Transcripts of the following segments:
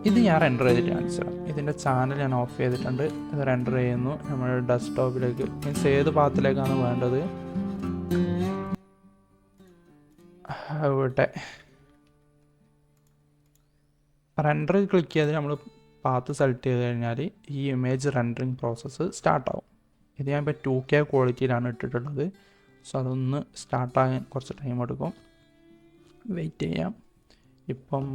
ഇത് ഞാൻ റെൻഡർ ചെയ്തിട്ട് കാണിച്ചു തരാം. ഇതിൻ്റെ ചാനൽ ഞാൻ ഓഫ് ചെയ്തിട്ടുണ്ട്. ഇത് റെൻഡർ ചെയ്യുന്നു നമ്മുടെ ഡെസ്ക്ടോപ്പിലേക്ക്. മീൻസ് ഏത് പാത്തിലേക്കാണ് വേണ്ടത് ഇവിടെ റെൻഡർ ക്ലിക്ക് ചെയ്ത് നമ്മൾ പാത്ത് സെലക്ട് ചെയ്ത് കഴിഞ്ഞാൽ ഈ ഇമേജ് റെൻഡറിങ് പ്രോസസ്സ് സ്റ്റാർട്ടാവും. ഇത് ഞാൻ ഇപ്പോൾ 2K ക്വാളിറ്റിയിലാണ് ഇട്ടിട്ടുള്ളത്. സോ അതൊന്ന് സ്റ്റാർട്ടാകാൻ കുറച്ച് ടൈം എടുക്കും, വെയിറ്റ് ചെയ്യാം. ഇപ്പം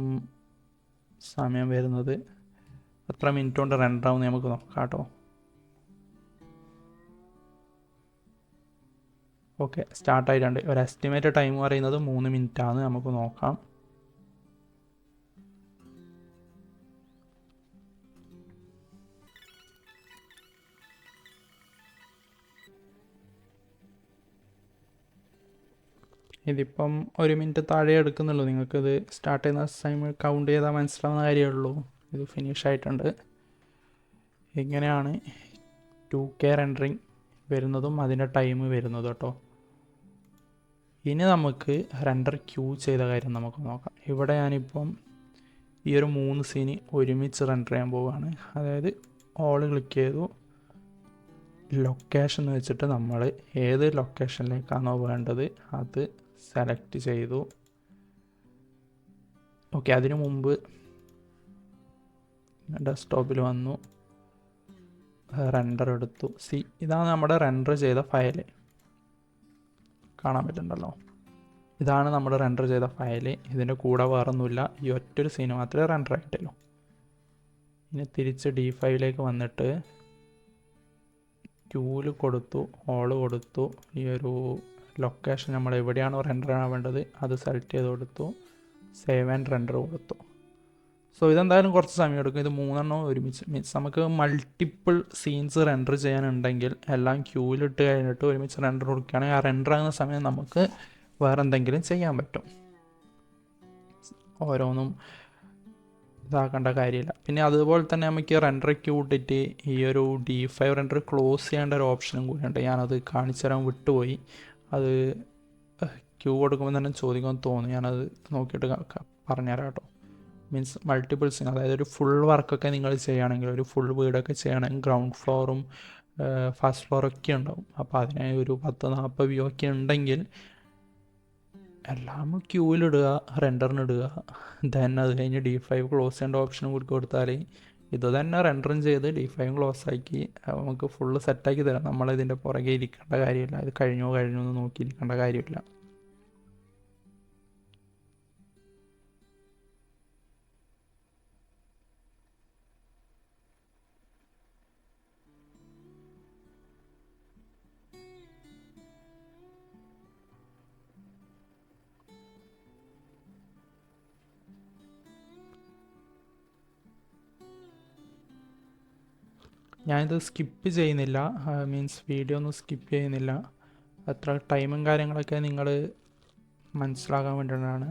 സമയം വരുന്നത് എത്ര മിനിറ്റ് കൊണ്ട് റെൻഡർ ആവുമെന്ന് നമുക്ക് നോക്കാം കേട്ടോ. ഓക്കെ, സ്റ്റാർട്ടായിട്ടുണ്ട്. ഒരു എസ്റ്റിമേറ്റ് ടൈം പറയുന്നത് 3 മിനിറ്റാണ്. നമുക്ക് നോക്കാം. ഇതിപ്പം 1 മിനിറ്റ് താഴെ എടുക്കുന്നുള്ളൂ. നിങ്ങൾക്കിത് സ്റ്റാർട്ട് ചെയ്യുന്ന ടൈം കൗണ്ട് ചെയ്താൽ മനസ്സിലാവുന്ന കാര്യമുള്ളൂ. ഇത് ഫിനിഷ് ആയിട്ടുണ്ട്. ഇങ്ങനെയാണ് 2K റെൻഡറിങ് വരുന്നതും അതിൻ്റെ ടൈം വരുന്നതും കേട്ടോ. ഇനി നമുക്ക് റെൻഡർ ക്യൂ ചെയ്ത കാര്യം നമുക്ക് നോക്കാം. ഇവിടെ ഞാനിപ്പം ഈ ഒരു 3 സീന് ഒരുമിച്ച് റെൻഡർ ചെയ്യാൻ പോവുകയാണ്. അതായത് ഓള് ക്ലിക്ക് ചെയ്തു, ലൊക്കേഷൻ എന്ന് വെച്ചിട്ട് നമ്മൾ ഏത് ലൊക്കേഷനിലേക്കാണോ വേണ്ടത് അത് സെലക്ട് ചെയ്തു. ഓക്കെ, അതിനു മുമ്പ് ഡെസ്ക്ടോപ്പിൽ വന്നു, റെൻഡർ എടുത്തു. ഇതാണ് നമ്മുടെ റെൻഡർ ചെയ്ത ഫയൽ. കാണാൻ പറ്റുന്നുണ്ടല്ലോ, ഇതാണ് നമ്മൾ റെൻഡർ ചെയ്ത ഫയൽ. ഇതിൻ്റെ കൂടെ വേറൊന്നുമില്ല, ഈ ഒറ്റൊരു സീന് മാത്രമേ റെൻഡർ ആയിട്ടുള്ളൂ. ഇനി തിരിച്ച് D5ലേക്ക് വന്നിട്ട് ക്യൂവിൽ കൊടുത്തു, ഓള് കൊടുത്തു. ഈ ഒരു ലൊക്കേഷൻ നമ്മൾ എവിടെയാണോ റെൻഡർ ആവേണ്ടത് അത് സെലക്ട് ചെയ്ത് കൊടുത്തു, സേവ് ആൻഡ് റെൻഡർ കൊടുത്തു. സോ ഇതെന്തായാലും കുറച്ച് സമയം എടുക്കും. ഇത് 3 ഒരുമിച്ച് മീൻസ് നമുക്ക് മൾട്ടിപ്പിൾ സീൻസ് റെൻഡർ ചെയ്യാനുണ്ടെങ്കിൽ എല്ലാം ക്യൂവിലിട്ട് കഴിഞ്ഞിട്ട് ഒരുമിച്ച് റെൻഡർ കൊടുക്കുകയാണെങ്കിൽ ആ റെൻഡർ ആകുന്ന സമയം നമുക്ക് വേറെ എന്തെങ്കിലും ചെയ്യാൻ പറ്റും. ഓരോന്നും ഇതാക്കേണ്ട കാര്യമില്ല. പിന്നെ അതുപോലെ തന്നെ നമുക്ക് റെൻഡർ ക്യൂ ഇട്ടിട്ട് ഈ ഒരു D5 റെൻഡർ ക്ലോസ് ചെയ്യേണ്ട ഒരു ഓപ്ഷനും കൂടിയുണ്ട്. ഞാനത് കാണിച്ചു തരാൻ വിട്ടുപോയി. അത് ക്യൂ കൊടുക്കുമ്പോൾ തന്നെ ചോദിക്കുമെന്ന് തോന്നി. ഞാനത് നോക്കിയിട്ട് പറഞ്ഞുതരാം കേട്ടോ. മീൻസ് മൾട്ടിപ്പിൾ സീൻ, അതായത് ഒരു ഫുൾ വർക്കൊക്കെ നിങ്ങൾ ചെയ്യുകയാണെങ്കിൽ, ഒരു ഫുൾ വീടൊക്കെ ചെയ്യുകയാണെങ്കിൽ ഗ്രൗണ്ട് ഫ്ലോറും ഫസ്റ്റ് ഫ്ലോറൊക്കെ ഉണ്ടാവും. അപ്പോൾ അതിനായി ഒരു 10-40 വ്യൂ ഒക്കെ ഉണ്ടെങ്കിൽ എല്ലാം ക്യൂവിലിടുക, റെൻഡറിനിടുക. ദെൻ അത് കഴിഞ്ഞ് D5 ക്ലോസ് ചെയ്യേണ്ട ഓപ്ഷനും കൂടി കൊടുത്താൽ ഇത് തന്നെ റെൻഡറും ചെയ്ത് D5 ക്ലോസ് ആക്കി നമുക്ക് ഫുള്ള് സെറ്റാക്കി തരാം. നമ്മളിതിൻ്റെ പുറകെ ഇരിക്കേണ്ട കാര്യമില്ല. ഇത് കഴിഞ്ഞോ എന്ന് നോക്കിയിരിക്കേണ്ട കാര്യമില്ല. ഞാനിത് സ്കിപ്പ് ചെയ്യുന്നില്ല, മീൻസ് വീഡിയോ ഒന്നും സ്കിപ്പ് ചെയ്യുന്നില്ല. അത്ര ടൈമും കാര്യങ്ങളൊക്കെ നിങ്ങൾ മനസ്സിലാക്കാൻ വേണ്ടിയിട്ടാണ്.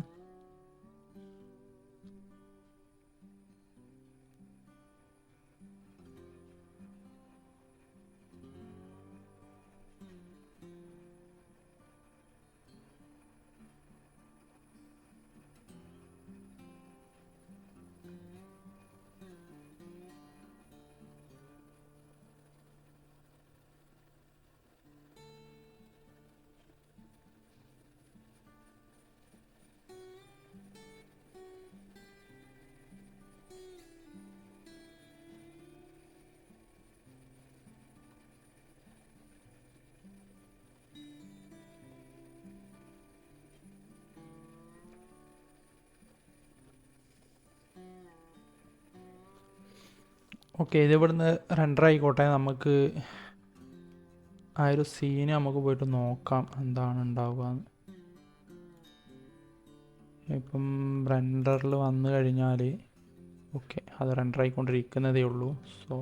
ഓക്കെ, ഇത് ഇവിടുന്ന് റെൻഡർ ആയിക്കോട്ടെ. നമുക്ക് ആ ഒരു സീന് നമുക്ക് പോയിട്ട് നോക്കാം എന്താണ് ഉണ്ടാവുക. ഇപ്പം റെൻഡറിൽ വന്നു കഴിഞ്ഞാൽ ഓക്കെ, അത് റെൻഡർ ആയിക്കൊണ്ടിരിക്കുന്നതേ ഉള്ളൂ. സോ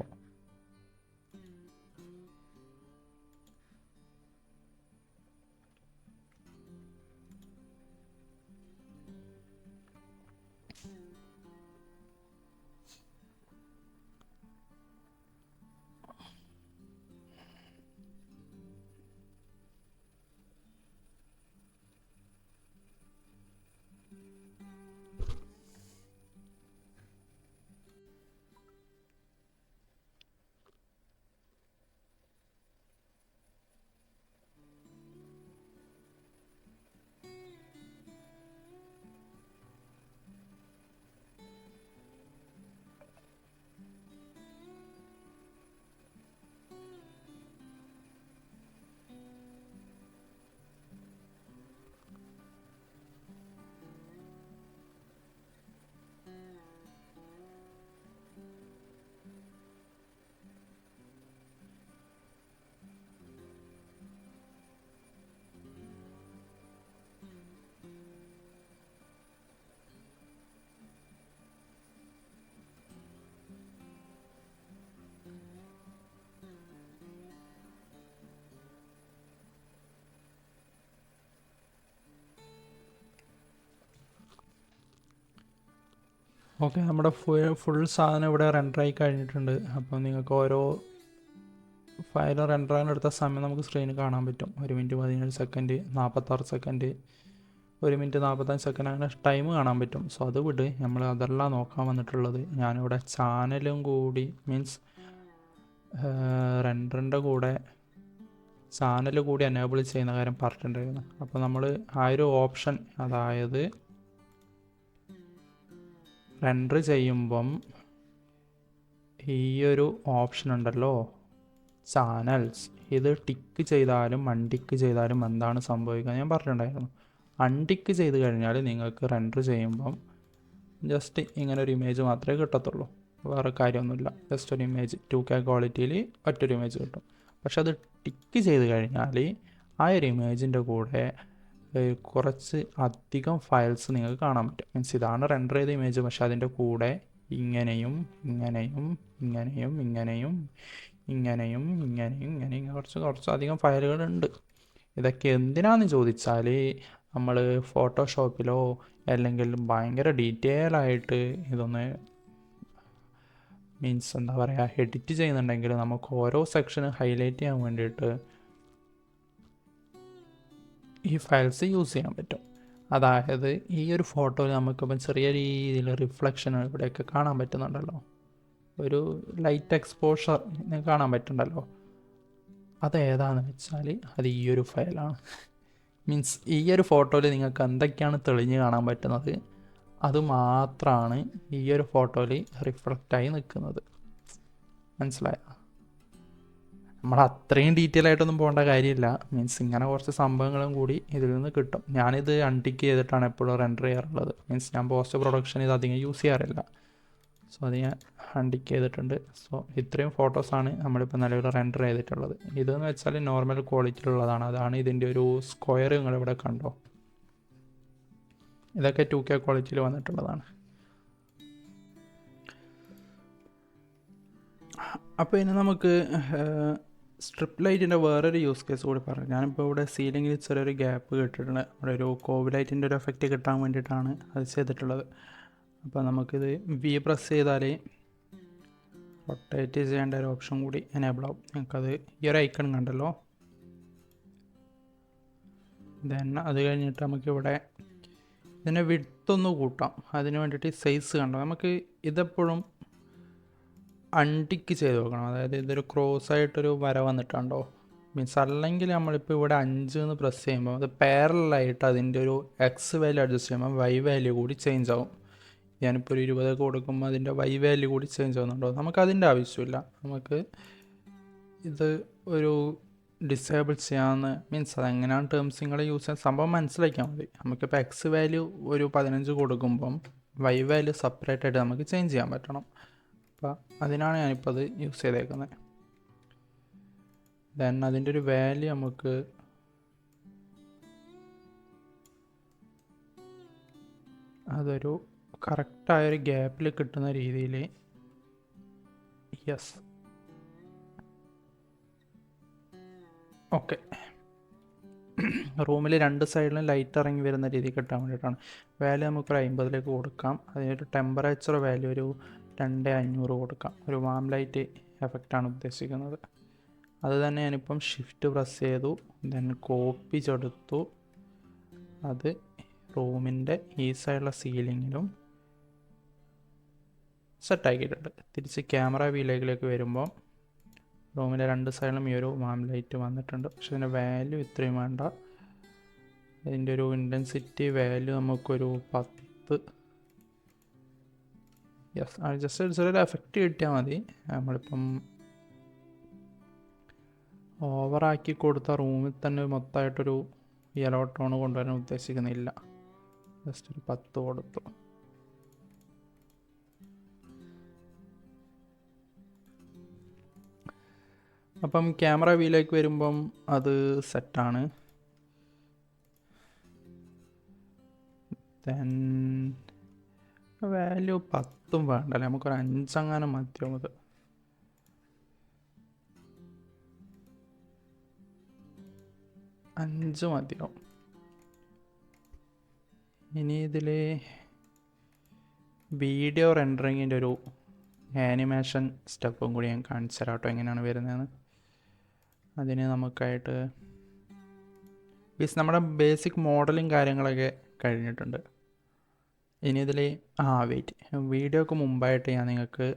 ഓക്കെ, നമ്മുടെ ഫുൾ സാധനം ഇവിടെ റെൻഡറായി കഴിഞ്ഞിട്ടുണ്ട്. അപ്പോൾ നിങ്ങൾക്ക് ഓരോ ഫയൽ റെൻഡറാൻ എടുത്ത സമയം നമുക്ക് സ്ക്രീനിൽ കാണാൻ പറ്റും. 1 minute 17 second, 46 second, 1 minute 45 second, അങ്ങനെ ടൈം കാണാൻ പറ്റും. സോ അത് വിട്, നമ്മൾ അതല്ല നോക്കാൻ വന്നിട്ടുള്ളത്. ഞാനിവിടെ ചാനലും കൂടി മീൻസ് റെൻഡറിൻ്റെ കൂടെ ചാനൽ കൂടി എനേബിൾ ചെയ്യുന്ന കാര്യം പറഞ്ഞിട്ടുണ്ടായിരുന്നു. അപ്പോൾ നമ്മൾ ആ ഒരു ഓപ്ഷൻ, അതായത് റെൻഡർ ചെയ്യുമ്പം ഈ ഒരു ഓപ്ഷൻ ഉണ്ടല്ലോ ചാനൽസ്, ഇത് ടിക്ക് ചെയ്താലും അൺടിക്ക് ചെയ്താലും എന്താണ് സംഭവിക്കുക ഞാൻ പറഞ്ഞിട്ടുണ്ടായിരുന്നു. അൺടിക്ക് ചെയ്ത് കഴിഞ്ഞാൽ നിങ്ങൾക്ക് റെൻഡർ ചെയ്യുമ്പം ജസ്റ്റ് ഇങ്ങനെ ഒരു ഇമേജ് മാത്രമേ കിട്ടത്തുള്ളൂ, വേറെ കാര്യമൊന്നുമില്ല. ജസ്റ്റ് ഒരു ഇമേജ് 2K ക്വാളിറ്റിയിൽ ഒറ്റൊരു ഇമേജ് കിട്ടും. പക്ഷെ അത് ടിക്ക് ചെയ്ത് കഴിഞ്ഞാൽ ആ ഒരു ഇമേജിൻ്റെ കൂടെ കുറച്ച് അധികം ഫയൽസ് നിങ്ങൾക്ക് കാണാൻ പറ്റും. മീൻസ് ഇതാണ് റെൻഡർ ചെയ്ത ഇമേജ്, പക്ഷെ അതിൻ്റെ കൂടെ ഇങ്ങനെയും ഇങ്ങനെയും ഇങ്ങനെയും ഇങ്ങനെയും ഇങ്ങനെയും ഇങ്ങനെയും ഇങ്ങനെയും കുറച്ച് അധികം ഫയലുകളുണ്ട്. ഇതൊക്കെ എന്തിനാണെന്ന് ചോദിച്ചാൽ നമ്മൾ ഫോട്ടോഷോപ്പിലോ അല്ലെങ്കിൽ ഭയങ്കര ഡീറ്റെയിൽ ആയിട്ട് ഇതൊന്ന് മീൻസ് എന്താ പറയുക എഡിറ്റ് ചെയ്യുന്നുണ്ടെങ്കിൽ നമുക്ക് ഓരോ സെക്ഷന് ഹൈലൈറ്റ് ചെയ്യാൻ വേണ്ടിയിട്ട് ഈ ഫയൽസ് യൂസ് ചെയ്യാൻ പറ്റും. അതായത് ഈ ഒരു ഫോട്ടോയിൽ നമുക്കിപ്പം ചെറിയ രീതിയിൽ റിഫ്ലക്ഷൻ ഇവിടെയൊക്കെ കാണാൻ പറ്റുന്നുണ്ടല്ലോ, ഒരു ലൈറ്റ് എക്സ്പോഷർ കാണാൻ പറ്റുന്നുണ്ടല്ലോ. അതേതാണെന്ന് വെച്ചാൽ അത് ഈ ഒരു ഫയലാണ്. മീൻസ് ഈ ഒരു ഫോട്ടോയിൽ നിങ്ങൾക്ക് എന്തൊക്കെയാണ് തെളിഞ്ഞ് കാണാൻ പറ്റുന്നത് അത് മാത്രമാണ് ഈ ഒരു ഫോട്ടോയിൽ റിഫ്ലക്റ്റായി നിൽക്കുന്നത്. മനസ്സിലായോ? നമ്മൾ അത്രയും ഡീറ്റെയിൽ ആയിട്ടൊന്നും പോകേണ്ട കാര്യമില്ല. മീൻസ് ഇങ്ങനെ കുറച്ച് സംഭവങ്ങളും കൂടി ഇതിൽ നിന്ന് കിട്ടും. ഞാനിത് അൺടിക്ക് ചെയ്തിട്ടാണ് എപ്പോഴും റെൻഡർ ചെയ്യാറുള്ളത്. മീൻസ് ഞാൻ പോസ്റ്റ് പ്രൊഡക്ഷൻ ഇത് അധികം യൂസ് ചെയ്യാറില്ല. സോ അത് ഞാൻ അൺടിക്ക് ചെയ്തിട്ടുണ്ട്. സോ ഇത്രയും ഫോട്ടോസാണ് നമ്മളിപ്പോൾ നിലവിൽ റെൻഡർ ചെയ്തിട്ടുള്ളത്. ഇതെന്ന് വെച്ചാൽ നോർമൽ ക്വാളിറ്റിയിലുള്ളതാണ്. അതാണ് ഇതിൻ്റെ ഒരു സ്ക്വയർ നിങ്ങളിവിടെ കണ്ടോ, ഇതൊക്കെ 2K ക്വാളിറ്റിയിൽ വന്നിട്ടുള്ളതാണ്. അപ്പോൾ ഇനി നമുക്ക് സ്ട്രിപ്പ് ലൈറ്റിൻ്റെ വേറൊരു യൂസ് കേസ് കൂടി പറയാം. ഞാനിപ്പോൾ ഇവിടെ സീലിങ്ങിൽ ചെറിയൊരു ഗ്യാപ്പ് കിട്ടിയിട്ടുണ്ട്. അവിടെ ഒരു കോവ് ലൈറ്റിൻ്റെ ഒരു എഫക്റ്റ് കിട്ടാൻ വേണ്ടിയിട്ടാണ് അത് ചെയ്തിട്ടുള്ളത്. അപ്പോൾ നമുക്കിത് വി പ്രസ് ചെയ്താൽ റൊട്ടേറ്റ് ചെയ്യേണ്ട ഒരു ഓപ്ഷൻ കൂടി എനേബിൾ ആവും. നമുക്കത് ഈ ഒരു ഐക്കൺ കണ്ടല്ലോ. ദെൻ അത് കഴിഞ്ഞിട്ട് നമുക്കിവിടെ ഇതിനെ വിഡ്ത്തൊന്ന് കൂട്ടാം. അതിന് വേണ്ടിയിട്ട് സൈസ് കണ്ടോ, നമുക്ക് ഇതെപ്പോഴും അൺടിക്ക് ചെയ്ത് നോക്കണം. അതായത് ഇതൊരു ക്രോസ് ആയിട്ടൊരു വര വന്നിട്ടുണ്ടോ, മീൻസ് അല്ലെങ്കിൽ നമ്മളിപ്പോൾ ഇവിടെ 5 എന്ന് പ്രസ് ചെയ്യുമ്പോൾ അത് പാരലായിട്ട് അതിൻ്റെ ഒരു എക്സ് വാല്യൂ അഡ്ജസ്റ്റ് ചെയ്യുമ്പോൾ വൈ വാല്യൂ കൂടി ചേഞ്ച് ആവും. ഞാനിപ്പോൾ ഒരു 20 കൊടുക്കുമ്പോൾ അതിൻ്റെ വൈ വാല്യൂ കൂടി ചേഞ്ച് ആവുന്നുണ്ടോ, നമുക്കതിൻ്റെ ആവശ്യമില്ല. നമുക്ക് ഇത് ഒരു ഡിസേബിൾ ചെയ്യാമെന്ന് മീൻസ് അതെങ്ങനെയാണ് ടേംസ് നിങ്ങൾ യൂസ് ചെയ്യാൻ സംഭവം മനസ്സിലാക്കിയാൽ മതി. നമുക്കിപ്പോൾ എക്സ് വാല്യൂ ഒരു 15 കൊടുക്കുമ്പം വൈ വാല്യൂ സെപ്പറേറ്റ് ആയിട്ട് നമുക്ക് ചേഞ്ച് ചെയ്യാൻ പറ്റണം. അപ്പോൾ അതിനാണ് ഞാനിപ്പോൾ അത് യൂസ് ചെയ്തേക്കുന്നത്. ദെൻ അതിൻ്റെ ഒരു വാല്യൂ നമുക്ക് അതൊരു കറക്റ്റായൊരു ഗ്യാപ്പിൽ കിട്ടുന്ന രീതിയിൽ യെസ് ഓക്കെ. റൂമിൽ 2 സൈഡിലും ലൈറ്റ് ഇറങ്ങി വരുന്ന രീതിയിൽ കിട്ടാൻ വേണ്ടിയിട്ടാണ്. വാല്യൂ നമുക്കൊരു 50 കൊടുക്കാം. അതിനൊരു ടെമ്പറേച്ചർ വാല്യൂ ഒരു 2500 കൊടുക്കാം. ഒരു വാം ലൈറ്റ് എഫക്റ്റാണ് ഉദ്ദേശിക്കുന്നത്. അത് തന്നെ ഞാനിപ്പം ഷിഫ്റ്റ് പ്രസ് ചെയ്തു, ദെൻ കോപ്പി ചെയ്തെടുത്തു. അത് റൂമിൻ്റെ ഈ സൈഡിലെ സീലിങ്ങിലും സെറ്റാക്കിയിട്ടുണ്ട്. തിരിച്ച് ക്യാമറ വ്യൂയിലേക്ക് വരുമ്പോൾ റൂമിൻ്റെ 2 സൈഡിലും ഈ ഒരു വാം ലൈറ്റ് വന്നിട്ടുണ്ട്. പക്ഷെ ഇതിൻ്റെ വാല്യൂ ഇത്രയും വേണ്ട. ഇതിൻ്റെ ഒരു ഇൻറ്റൻസിറ്റി വാല്യൂ നമുക്കൊരു 10 യെസ് ജസ്റ്റ് ചെറിയൊരു എഫക്റ്റ് കിട്ടിയാൽ മതി. നമ്മളിപ്പം ഓവറാക്കി കൊടുത്ത റൂമിൽ തന്നെ മൊത്തമായിട്ടൊരു യെല്ലോ ടോൺ കൊണ്ടുവരാൻ ഉദ്ദേശിക്കുന്നില്ല. ജസ്റ്റ് ഒരു 10 കൊടുത്തു. അപ്പം ക്യാമറ വ്യൂയിലേക്ക് വരുമ്പം അത് സെറ്റാണ്. ദെൻ വാല്യൂ 10 വേണ്ടല്ലേ, നമുക്കൊരു 5 അങ്ങനെ മതിയാവും. അത് 5 മതിയാവും. ഇനി ഇതിൽ വീഡിയോ റെൻഡറിങ്ങിൻ്റെ ഒരു ആനിമേഷൻ സ്റ്റെപ്പും കൂടി ഞാൻ കാണിച്ചു തരാം കേട്ടോ, എങ്ങനെയാണ് വരുന്നതെന്ന്. അതിന് നമുക്കായിട്ട് നമ്മുടെ ബേസിക് മോഡലും കാര്യങ്ങളൊക്കെ കഴിഞ്ഞിട്ടുണ്ട്. ഇനി ഇതിൽ വീഡിയോക്ക് മുമ്പായിട്ട് ഞാൻ നിങ്ങൾക്ക്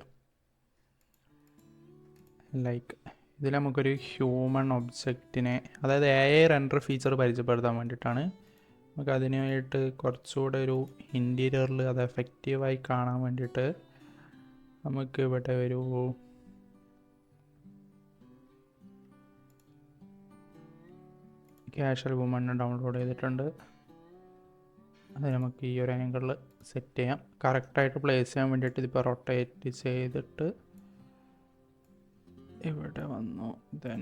ഇതിൽ നമുക്കൊരു ഹ്യൂമൺ ഒബ്ജക്റ്റിനെ, അതായത് AI റെൻഡർ ഫീച്ചർ പരിചയപ്പെടുത്താൻ വേണ്ടിയിട്ടാണ്. നമുക്ക് അതിനായിട്ട് കുറച്ചുകൂടെ ഒരു ഇൻറ്റീരിയറിൽ അത് എഫക്റ്റീവായി കാണാൻ വേണ്ടിയിട്ട് നമുക്ക് ഇവിടെ ഒരു കാഷ്വൽ വുമൺ ഡൗൺലോഡ് ചെയ്തിട്ടുണ്ട്. അത് നമുക്ക് ഈ ഒരു ആംഗിളിൽ സെറ്റ് ചെയ്യാം. കറക്റ്റായിട്ട് പ്ലേസ് ചെയ്യാൻ വേണ്ടിയിട്ട് ഇതിപ്പോൾ റൊട്ടേറ്റ് ചെയ്തിട്ട് ഇവിടെ വന്നു. ദെൻ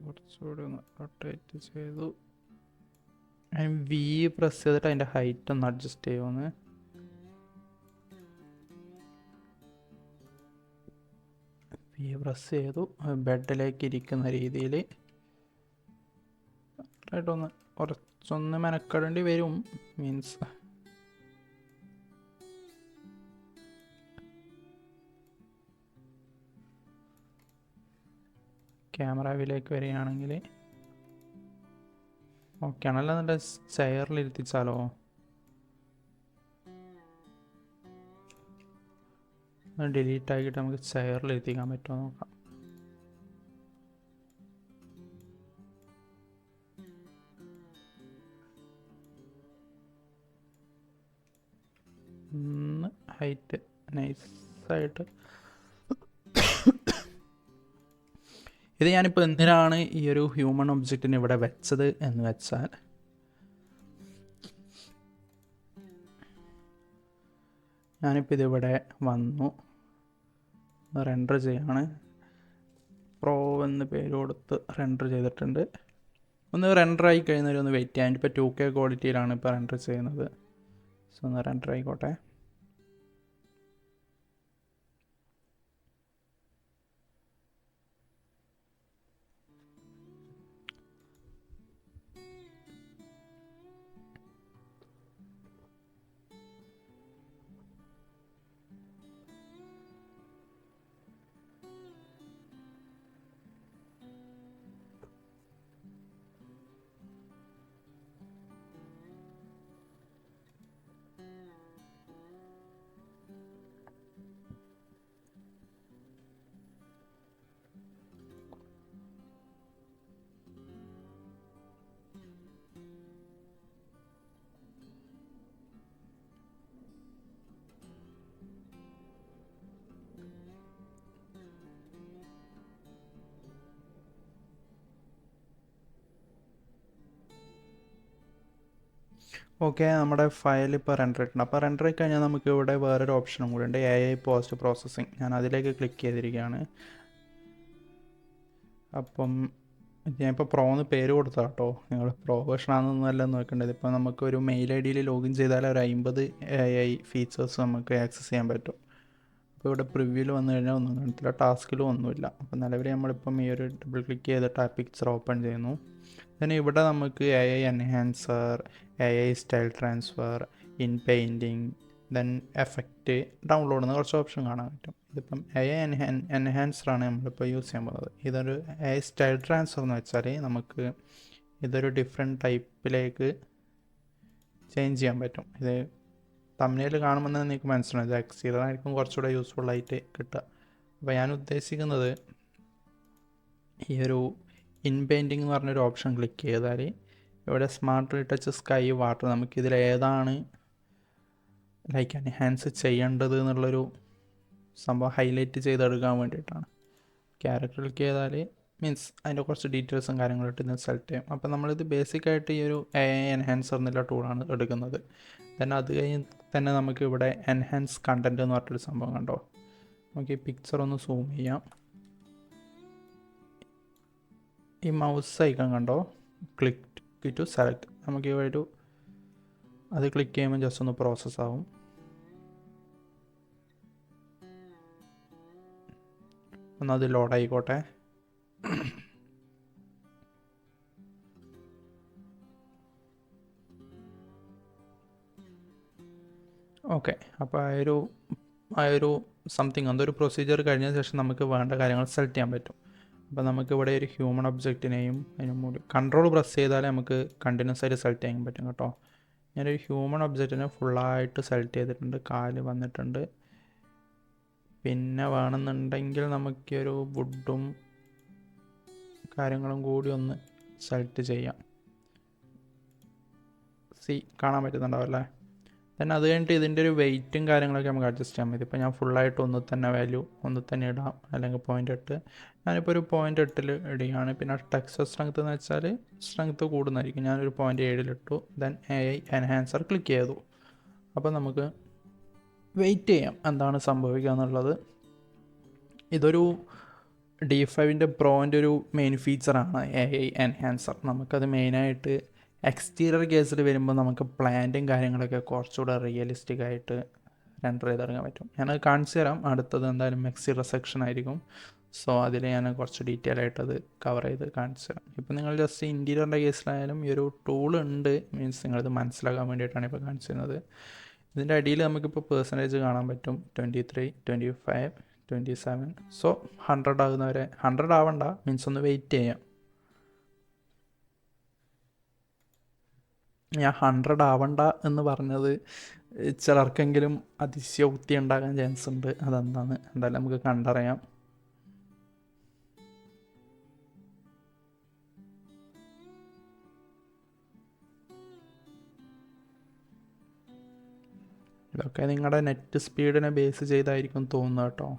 കുറച്ചുകൂടി ഒന്ന് റൊട്ടേറ്റ് ചെയ്തു. പ്രസ് ചെയ്തിട്ട് അതിൻ്റെ ഹൈറ്റ് ഒന്ന് അഡ്ജസ്റ്റ് ചെയ്യുമെന്ന്. പ്രസ് ചെയ്തു. ബെഡിലേക്ക് ഇരിക്കുന്ന രീതിയിൽ ആയിട്ടൊന്ന് കുറച്ചൊന്ന് മെനക്കെടേണ്ടി വരും. മീൻസ് ക്യാമറ വ്യൂയിലേക്ക് വരികയാണെങ്കിൽ ഓക്കെ ആണല്ലോ. നല്ല ചെയറിലിരുത്തിച്ചാലോ? ഡിലീറ്റ് ആക്കിയിട്ട് നമുക്ക് ചെയറിലിരുത്തിക്കാൻ പറ്റുമോ നോക്കാം. ഹൈറ്റ് നൈസായിട്ട്. ഇത് ഞാനിപ്പോൾ എന്തിനാണ് ഈ ഒരു ഹ്യൂമൺ ഒബ്ജക്റ്റിന് ഇവിടെ വെച്ചത് എന്ന് വെച്ചാൽ, ഞാനിപ്പോൾ ഇതിവിടെ വന്നു റെൻഡർ ചെയ്യാണ്. പ്രോ എന്ന് പേര് കൊടുത്ത് റെൻഡർ ചെയ്തിട്ടുണ്ട്. ഒന്ന് റെൻഡർ ആയി കഴിഞ്ഞാൽ ഒന്ന് വെയിറ്റ് ചെയ്യാൻ. ഇപ്പോൾ 2K ക്വാളിറ്റിയിലാണ് ഇപ്പോൾ റെൻഡർ ചെയ്യുന്നത്. സോ ഒന്ന് റെൻഡർ ആയിക്കോട്ടെ. ഓക്കെ, നമ്മുടെ ഫയൽ ഇപ്പോൾ റെൻഡർ ആയിട്ടുണ്ട്. അപ്പോൾ റെൻഡർ ആയി കഴിഞ്ഞാൽ നമുക്ക് ഇവിടെ വേറൊരു ഓപ്ഷനും കൂടി ഉണ്ട്, AI പോസ്റ്റ് പ്രോസസ്സിങ്. ഞാൻ അതിലേക്ക് ക്ലിക്ക് ചെയ്തിരിക്കുകയാണ്. അപ്പം ഞാനിപ്പോൾ പ്രോ എന്ന് പേര് കൊടുത്താൽ കേട്ടോ, നിങ്ങൾ പ്രോ വേർഷൻ ആണെന്നല്ല നോക്കേണ്ടത്. ഇപ്പോൾ നമുക്ക് ഒരു മെയിൽ ID ലോഗിൻ ചെയ്താൽ ഒരു 50 AI ഫീച്ചേഴ്സ് നമുക്ക് ആക്സസ് ചെയ്യാൻ പറ്റും. അപ്പോൾ ഇവിടെ പ്രിവ്യൂവിൽ വന്നു കഴിഞ്ഞാൽ ഒന്നും കാണത്തില്ല, ടാസ്കിലും ഒന്നുമില്ല. അപ്പോൾ നിലവിൽ നമ്മളിപ്പം ഈ ഒരു ഡബിൾ ക്ലിക്ക് ചെയ്തിട്ട് ആ പിക്ചർ ഓപ്പൺ ചെയ്യുന്നു. പിന്നെ ഇവിടെ നമുക്ക് AI enhancer, AI style transfer, in painting, then effect, download എന്ന് കുറച്ച് ഓപ്ഷൻ കാണാൻ പറ്റും. ഇതിപ്പം AI എൻഹാൻസറാണ് നമ്മളിപ്പോൾ യൂസ് ചെയ്യാൻ പോകുന്നത്. ഇതൊരു AI സ്റ്റൈൽ ട്രാൻസ്ഫർ എന്ന് വെച്ചാൽ നമുക്ക് ഇതൊരു ഡിഫറെൻറ്റ് ടൈപ്പിലേക്ക് ചേഞ്ച് ചെയ്യാൻ പറ്റും. ഇത് തമ്മിൽ കാണുമ്പോൾ തന്നെ നിങ്ങൾക്ക് മനസ്സിലാവും, ഇത് എക്സീറായിരിക്കും കുറച്ചുകൂടെ യൂസ്ഫുള്ളായിട്ട് കിട്ടുക. അപ്പോൾ ഞാൻ ഉദ്ദേശിക്കുന്നത് ഈ ഒരു ഇൻ പെയിൻറ്റിങ് എന്ന് പറഞ്ഞൊരു ഓപ്ഷൻ ക്ലിക്ക് ചെയ്താൽ ഇവിടെ സ്മാർട്ട് റീടച്ച് സ്കൈ വാട്ടർ, നമുക്കിതിൽ ഏതാണ് എൻഹാൻസ് ചെയ്യേണ്ടത് എന്നുള്ളൊരു സംഭവം ഹൈലൈറ്റ് ചെയ്തെടുക്കാൻ വേണ്ടിയിട്ടാണ്. ക്യാരക്ടർ ക്ലിക്ക് ചെയ്താൽ മീൻസ് അതിൻ്റെ കുറച്ച് ഡീറ്റെയിൽസും കാര്യങ്ങളായിട്ട് ഇതിന് സെലക്ട് ചെയ്യും. അപ്പോൾ നമ്മളിത് ബേസിക്കായിട്ട് ഈ ഒരു AI എൻഹാൻസർ എന്നുള്ള ടൂളാണ് എടുക്കുന്നത്. then അത് കഴിഞ്ഞ് തന്നെ നമുക്ക് ഇവിടെ എൻഹാൻസ് കണ്ടൻറ്റ് എന്ന് പറഞ്ഞൊരു സംഭവം കണ്ടോ. നമുക്ക് ഈ പിക്ചർ ഒന്ന് സൂം ചെയ്യാം. ഈ മൗസ് ഐക്കൺ കണ്ടോ, ക്ലിക്ക് ടു സെലക്ട്. നമുക്ക് ഇവിടെ ഒരു അത് ക്ലിക്ക് ചെയ്യുമ്പോൾ ജസ്റ്റ് ഒന്ന് പ്രോസസ്സ് ആവും. ഒന്നത് ലോഡായിക്കോട്ടെ. ഓക്കെ, അപ്പോൾ ആ ഒരു സംതിങ് എന്തൊരു പ്രൊസീജിയർ കഴിഞ്ഞ ശേഷം നമുക്ക് വേണ്ട കാര്യങ്ങൾ സെലക്ട് ചെയ്യാൻ പറ്റും. അപ്പോൾ നമുക്കിവിടെ ഒരു ഹ്യൂമൻ ഒബ്ജക്റ്റിനെയും അതിന് മുകളിൽ കൺട്രോൾ പ്രസ് ചെയ്താലേ നമുക്ക് കണ്ടിന്യൂസ് ആയിട്ട് സെലക്ട് ചെയ്യാൻ പറ്റും കേട്ടോ. ഞാനൊരു ഹ്യൂമൻ ഒബ്ജക്റ്റിനെ ഫുള്ളായിട്ട് സെലക്ട് ചെയ്തിട്ടുണ്ട്, കാല് വന്നിട്ടുണ്ട്. പിന്നെ വേണമെന്നുണ്ടെങ്കിൽ നമുക്കൊരു വുഡും കാര്യങ്ങളും കൂടി ഒന്ന് സെലക്ട് ചെയ്യാം. കാണാൻ പറ്റുന്നുണ്ടാവും അല്ലേ? then അത് കഴിഞ്ഞിട്ട് ഇതിൻ്റെ ഒരു വെയിറ്റും കാര്യങ്ങളൊക്കെ നമുക്ക് അഡ്ജസ്റ്റ് ചെയ്യാൻ പറ്റും. ഇപ്പോൾ ഞാൻ ഫുള്ളായിട്ട് ഒന്നിൽ തന്നെ വാല്യൂ ഒന്നിൽ തന്നെ ഇടാം, അല്ലെങ്കിൽ 0.8. ഞാനിപ്പോൾ ഒരു 0.8 ഇടുകയാണ്. പിന്നെ ടെക്സ്റ്റ് സ്ട്രെങ്ത് എന്ന് വെച്ചാൽ സ്ട്രെങ്ത് കൂടുന്നതായിരിക്കും. ഞാനൊരു 0.7 ഇട്ടു. ദെൻ AI എൻഹാൻസർ ക്ലിക്ക് ചെയ്തു. അപ്പോൾ നമുക്ക് വെയിറ്റ് ചെയ്യാം എന്താണ് സംഭവിക്കുക എന്നുള്ളത്. ഇതൊരു D5ൻ്റെ പ്രോൻ്റെ ഒരു മെയിൻ ഫീച്ചറാണ് AI എൻഹാൻസർ. നമുക്കത് മെയിനായിട്ട് എക്സ്റ്റീരിയർ കേസിൽ വരുമ്പോൾ നമുക്ക് പ്ലാന്റും കാര്യങ്ങളൊക്കെ കുറച്ചുകൂടെ റിയലിസ്റ്റിക് ആയിട്ട് റെൻഡർ ചെയ്തിറങ്ങാൻ പറ്റും. ഞാനത് കാണിച്ചു തരാം. അടുത്തത് എന്തായാലും എക്സ്റ്റീരിയർ സെക്ഷൻ ആയിരിക്കും. സോ അതിൽ ഞാൻ കുറച്ച് ഡീറ്റെയിൽ ആയിട്ട് അത് കവർ ചെയ്ത് കാണിച്ചു തരാം. ഇപ്പോൾ നിങ്ങൾ ജസ്റ്റ് ഇൻറ്റീരിയറിൻ്റെ കേസിലായാലും ഈ ഒരു ടൂൾ ഉണ്ട്, മീൻസ് നിങ്ങളത് മനസ്സിലാക്കാൻ വേണ്ടിയിട്ടാണ് ഇപ്പോൾ കാണിച്ചു തരുന്നത്. ഇതിൻ്റെ അടിയിൽ നമുക്കിപ്പോൾ പെർസെൻറ്റേജ് കാണാൻ പറ്റും. 23, 25, 27. സോ 100 ആകുന്നവരെ 100 ആവണ്ട, മീൻസ് ഒന്ന് വെയിറ്റ് ചെയ്യാം. ഞാൻ 100 ആവണ്ട എന്ന് പറഞ്ഞത് ചിലർക്കെങ്കിലും അതിശയോക്തി ഉണ്ടാകാൻ ചാൻസ് ഉണ്ട്. അതെന്താന്ന് എന്തായാലും നമുക്ക് കണ്ടറിയാം. ഇതൊക്കെ നിങ്ങളുടെ നെറ്റ് സ്പീഡിനെ ബേസ് ചെയ്തായിരിക്കും തോന്നുന്നത് കേട്ടോ.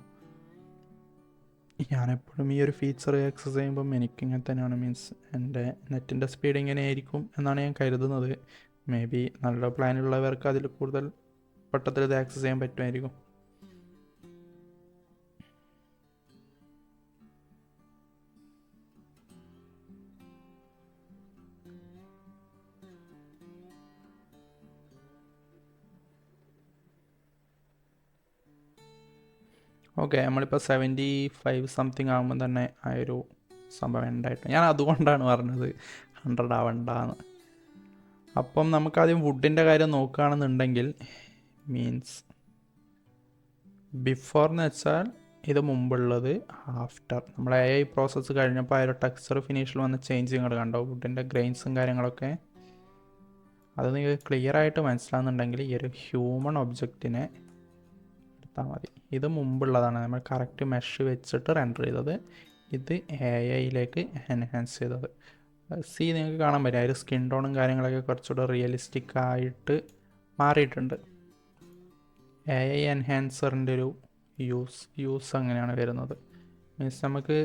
ഞാനെപ്പോഴും ഈ ഒരു ഫീച്ചർ ആക്സസ് ചെയ്യുമ്പം എനിക്കിങ്ങനെ തന്നെയാണ്, മീൻസ് എൻ്റെ നെറ്റിൻ്റെ സ്പീഡ് ഇങ്ങനെയായിരിക്കും എന്നാണ് ഞാൻ കരുതുന്നത്. മേ ബി നല്ല പ്ലാനുള്ളവർക്ക് അതിൽ കൂടുതൽ പെട്ടെന്ന് ഇത് ആക്സസ് ചെയ്യാൻ പറ്റുമായിരിക്കും. ഓക്കെ, നമ്മളിപ്പോൾ 75 സംതിങ് ആകുമ്പോൾ തന്നെ ആ ഒരു സംഭവം ഉണ്ടായിട്ട് ഞാൻ അതുകൊണ്ടാണ് പറഞ്ഞത് 100 ആവണ്ടെന്ന്. അപ്പം നമുക്കാദ്യം വുഡിൻ്റെ കാര്യം നോക്കുകയാണെന്നുണ്ടെങ്കിൽ, മീൻസ് ബിഫോർ എന്ന് വെച്ചാൽ ഇത് മുമ്പുള്ളത്, ആഫ്റ്റർ നമ്മൾ AI പ്രോസസ്സ് കഴിഞ്ഞപ്പോൾ ആ ഒരു ടെക്സ്ചർ ഫിനിഷിൽ വന്ന ചേഞ്ച് നിങ്ങൾ കണ്ടോ, വുഡിൻ്റെ ഗ്രെയിൻസും കാര്യങ്ങളൊക്കെ. അത് നിങ്ങൾക്ക് ക്ലിയർ ആയിട്ട് മനസ്സിലാകുന്നുണ്ടെങ്കിൽ ഈ ഒരു ഹ്യൂമൻ ഒബ്ജക്റ്റിനെ എടുത്താൽ മതി. ഇത് മുമ്പുള്ളതാണ്, നമ്മൾ കറക്റ്റ് മെഷ് വെച്ചിട്ട് റെൻഡർ ചെയ്തത്. ഇത് AIയിലേക്ക് എൻഹാൻസ് ചെയ്തത്. നിങ്ങൾക്ക് കാണാൻ പറ്റും ആ ഒരു സ്കിൻ ടോണും കാര്യങ്ങളൊക്കെ കുറച്ചുകൂടെ റിയലിസ്റ്റിക് ആയിട്ട് മാറിയിട്ടുണ്ട്. AI എൻഹാൻസറിൻ്റെ ഒരു യൂസ് അങ്ങനെയാണ് വരുന്നത്. മീൻസ് നമുക്ക്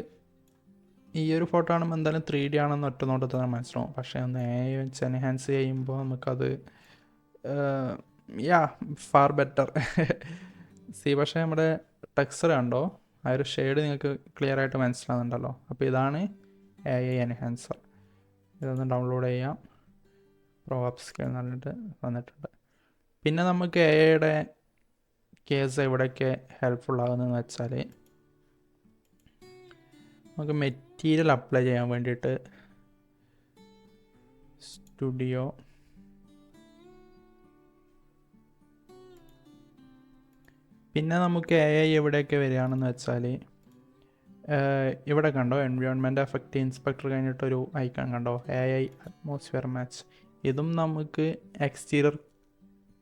ഈ ഒരു ഫോട്ടോ കാണുമ്പോൾ എന്തായാലും 3D ആണെന്ന് ഒറ്റ നോട്ടത്തിൽ തന്നെ മനസ്സിലാവും. പക്ഷേ ഒന്ന് AI വെച്ച് എൻഹാൻസ് ചെയ്യുമ്പോൾ നമുക്കത് ഫാർ ബെറ്റർ. പക്ഷേ നമ്മുടെ ടെക്സ്ചർ കണ്ടോ, ആ ഒരു ഷെയ്ഡ് നിങ്ങൾക്ക് ക്ലിയർ ആയിട്ട് മനസ്സിലാകുന്നുണ്ടല്ലോ. അപ്പോൾ ഇതാണ് AI എൻഹാൻസർ. ഇതൊന്ന് ഡൗൺലോഡ് ചെയ്യാം. പ്രോ അപ്സ്കെയിൽ എന്നിട്ട് വന്നിട്ടുണ്ട്. പിന്നെ നമുക്ക് AIയുടെ കേസ് എവിടെയൊക്കെ ഹെൽപ്ഫുൾ ആകുന്നതെന്ന് വെച്ചാൽ, നമുക്ക് മെറ്റീരിയൽ അപ്ലൈ ചെയ്യാൻ വേണ്ടിയിട്ട് സ്റ്റുഡിയോ, പിന്നെ നമുക്ക് AI എവിടെയൊക്കെ വരികയാണെന്ന് വെച്ചാൽ, ഇവിടെ കണ്ടോ എൻവയോൺമെൻറ്റ് എഫക്റ്റ് ഇൻസ്പെക്ടർ കഴിഞ്ഞിട്ടൊരു ഐക്കൺ കണ്ടോ, AI അറ്റ്മോസ്ഫിയർ മാച്ച്. ഇതും നമുക്ക് എക്സ്റ്റീരിയർ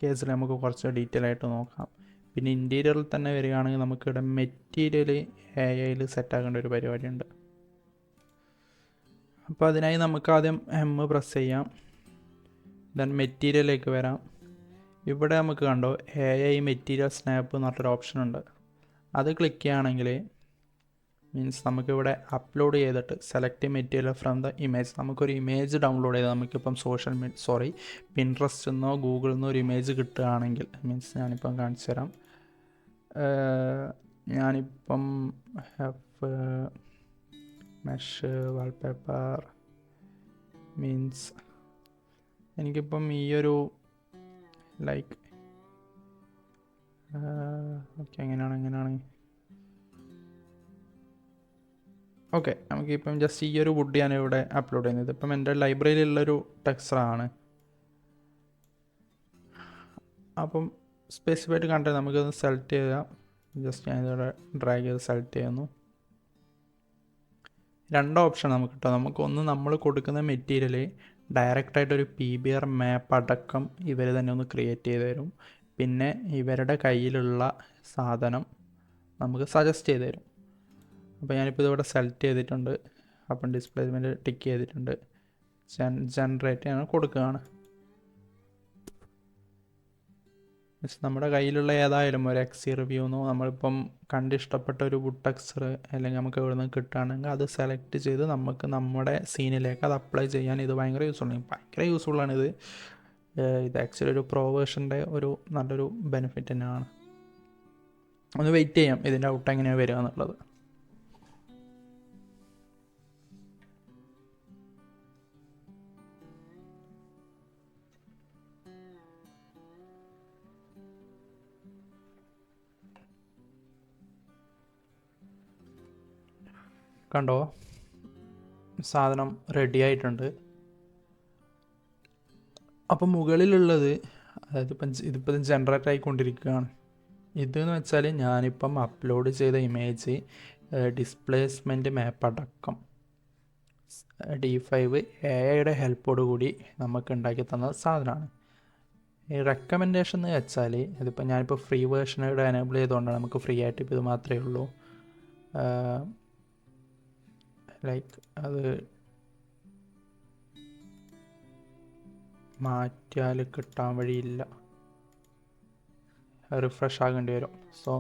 കേസിൽ നമുക്ക് കുറച്ച് ഡീറ്റെയിൽ ആയിട്ട് നോക്കാം. പിന്നെ ഇൻറ്റീരിയറിൽ തന്നെ വരികയാണെങ്കിൽ നമുക്കിവിടെ മെറ്റീരിയൽ AIയിൽ സെറ്റാക്കേണ്ട ഒരു പരിപാടിയുണ്ട്. അപ്പോൾ അതിനായി നമുക്ക് ആദ്യം പ്രസ് ചെയ്യാം. ദെൻ മെറ്റീരിയലിലേക്ക് വരാം. ഇവിടെ നമുക്ക് കണ്ടോ AI മെറ്റീരിയൽ സ്നാപ്പ് എന്ന് പറഞ്ഞൊരു ഓപ്ഷൻ ഉണ്ട്. അത് ക്ലിക്ക് ചെയ്യുകയാണെങ്കിൽ, മീൻസ് നമുക്കിവിടെ അപ്ലോഡ് ചെയ്തിട്ട് select material from the image, നമുക്കൊരു ഇമേജ് ഡൗൺലോഡ് ചെയ്ത് നമുക്കിപ്പം പിൻട്രസ്റ്റ് എന്നോ ഗൂഗിളിൽ നിന്നോ ഒരു ഇമേജ് കിട്ടുകയാണെങ്കിൽ, മീൻസ് ഞാനിപ്പം കാണിച്ചു തരാം. ഞാനിപ്പം മെഷ് വാൾപേപ്പർ, മീൻസ് എനിക്കിപ്പം ഈ ഒരു ലൈക്ക് ഓക്കെ എങ്ങനെയാണ് ഓക്കെ, നമുക്കിപ്പം ജസ്റ്റ് ഈ ഒരു വുഡ് ഞാൻ ഇവിടെ അപ്ലോഡ് ചെയ്യുന്നത്. ഇപ്പം എൻ്റെ ലൈബ്രറിയിലുള്ളൊരു ടെക്സ്ചറാണ്. അപ്പം സ്പെസിഫൈഡ് കണ്ടന്റ് നമുക്കൊന്ന് സെലക്ട് ചെയ്യാം. ജസ്റ്റ് ഞാനിവിടെ ഡ്രാഗ് ചെയ്ത് സെലക്ട് ചെയ്യുന്നു. 2 ഓപ്ഷൻ നമുക്ക് കിട്ടും. നമുക്കൊന്ന് നമ്മൾ കൊടുക്കുന്ന മെറ്റീരിയൽ ഡയറക്റ്റായിട്ടൊരു PBR മാപ്പ് അടക്കം ഇവർ തന്നെ ഒന്ന് ക്രിയേറ്റ് ചെയ്ത് തരും. പിന്നെ ഇവരുടെ കയ്യിലുള്ള സാധനം നമുക്ക് സജസ്റ്റ് ചെയ്ത് തരും. അപ്പോൾ ഞാനിപ്പോൾ ഇതിവിടെ സെലക്ട് ചെയ്തിട്ടുണ്ട്. അപ്പം ഡിസ്പ്ലേസ്മെൻറ്റ് ടിക്ക് ചെയ്തിട്ടുണ്ട്. ജനറേറ്റ് ഞാൻ കൊടുക്കുകയാണ്. നമ്മുടെ കയ്യിലുള്ള ഏതായാലും ഒരു XC റിവ്യൂന്നോ നമ്മളിപ്പം കണ്ടിഷ്ടപ്പെട്ട ഒരു വുഡ് ടെക്സ്ചർ അല്ലെങ്കിൽ നമുക്ക് ഇവിടെ നിന്ന് കിട്ടുകയാണെങ്കിൽ അത് സെലക്ട് ചെയ്ത് നമുക്ക് നമ്മുടെ സീനിലേക്ക് അത് അപ്ലൈ ചെയ്യാൻ ഇത് ഭയങ്കര യൂസ്ഫുള്ളാണിത്. ഇത് ആക്ച്വലി ഒരു പ്രോ വേർഷൻ്റെ ഒരു നല്ലൊരു ബെനിഫിറ്റ് തന്നെയാണ്. ഒന്ന് വെയിറ്റ് ചെയ്യാം ഇതിൻ്റെ ഔട്ട് എങ്ങനെയാണ് വരിക എന്നുള്ളത്. കണ്ടോ, സാധനം റെഡി ആയിട്ടുണ്ട്. അപ്പം മുകളിലുള്ളത് അതായത് ഇതിപ്പം ജനറേറ്റ് ആയിക്കൊണ്ടിരിക്കുകയാണ്. ഇതെന്ന് വെച്ചാൽ ഞാനിപ്പം അപ്ലോഡ് ചെയ്ത ഇമേജ് ഡിസ്പ്ലേസ്മെൻറ്റ് മാപ്പ് അടക്കം D5 AIയുടെ ഹെൽപ്പോട് കൂടി നമുക്ക് ഉണ്ടാക്കി തന്ന സാധനമാണ്. ഈ റെക്കമെൻഡേഷൻ എന്ന് വെച്ചാൽ ഇതിപ്പോൾ ഞാനിപ്പോൾ ഫ്രീ വേർഷനോട് എനേബിൾ ചെയ്തുകൊണ്ടാണ് നമുക്ക് ഫ്രീ ആയിട്ട് ഇപ്പോൾ ഇത് മാത്രമേ ഉള്ളൂ. ലൈക്ക് അത് മാറ്റിയാൽ കിട്ടാൻ വഴിയില്ല, റിഫ്രഷ് ആകേണ്ടി വരും. സോ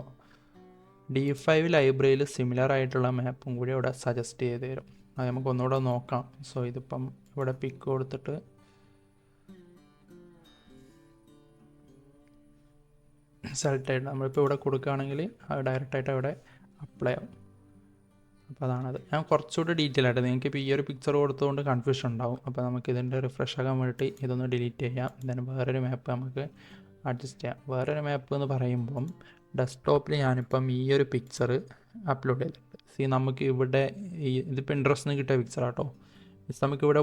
D5 ലൈബ്രറിയിൽ സിമിലർ ആയിട്ടുള്ള മാപ്പും കൂടി ഇവിടെ സജസ്റ്റ് ചെയ്ത് തരും. അത് നമുക്ക് ഒന്നുകൂടെ നോക്കാം. സോ ഇതിപ്പം ഇവിടെ പിക്ക് കൊടുത്തിട്ട് സെലക്ട് ആയിട്ട് നമ്മളിപ്പോൾ ഇവിടെ കൊടുക്കുകയാണെങ്കിൽ അത് ഡയറക്റ്റായിട്ട് അവിടെ അപ്ലൈ ആവും. അപ്പോൾ അതാണത്. ഞാൻ കുറച്ചുകൂടി ഡീറ്റെയിൽ ആയിട്ട് നിങ്ങൾക്ക് ഈ ഒരു പിക്ചർ കൊടുത്തുകൊണ്ട് കൺഫ്യൂഷൻ ഉണ്ടാവും. അപ്പോൾ നമുക്ക് ഇതിൻ്റെ റിഫ്രഷ് ആകാൻ വേണ്ടിയിട്ട് ഇതൊന്ന് ഡിലീറ്റ് ചെയ്യാം. ഇതിന് വേറൊരു മാപ്പ് നമുക്ക് അഡ്ജസ്റ്റ് ചെയ്യാം. വേറൊരു മാപ്പ് എന്ന് പറയുമ്പം ഡെസ്ക്ടോപ്പിൽ ഞാനിപ്പം ഈ ഒരു പിക്ചർ അപ്ലോഡ് ചെയ്തിട്ടുണ്ട്. നമുക്ക് ഇവിടെ ഇതിപ്പോൾ ഇൻട്രസ്റ്റിൽ നിന്ന് കിട്ടിയ പിക്ചറാട്ടോ. നമുക്കിവിടെ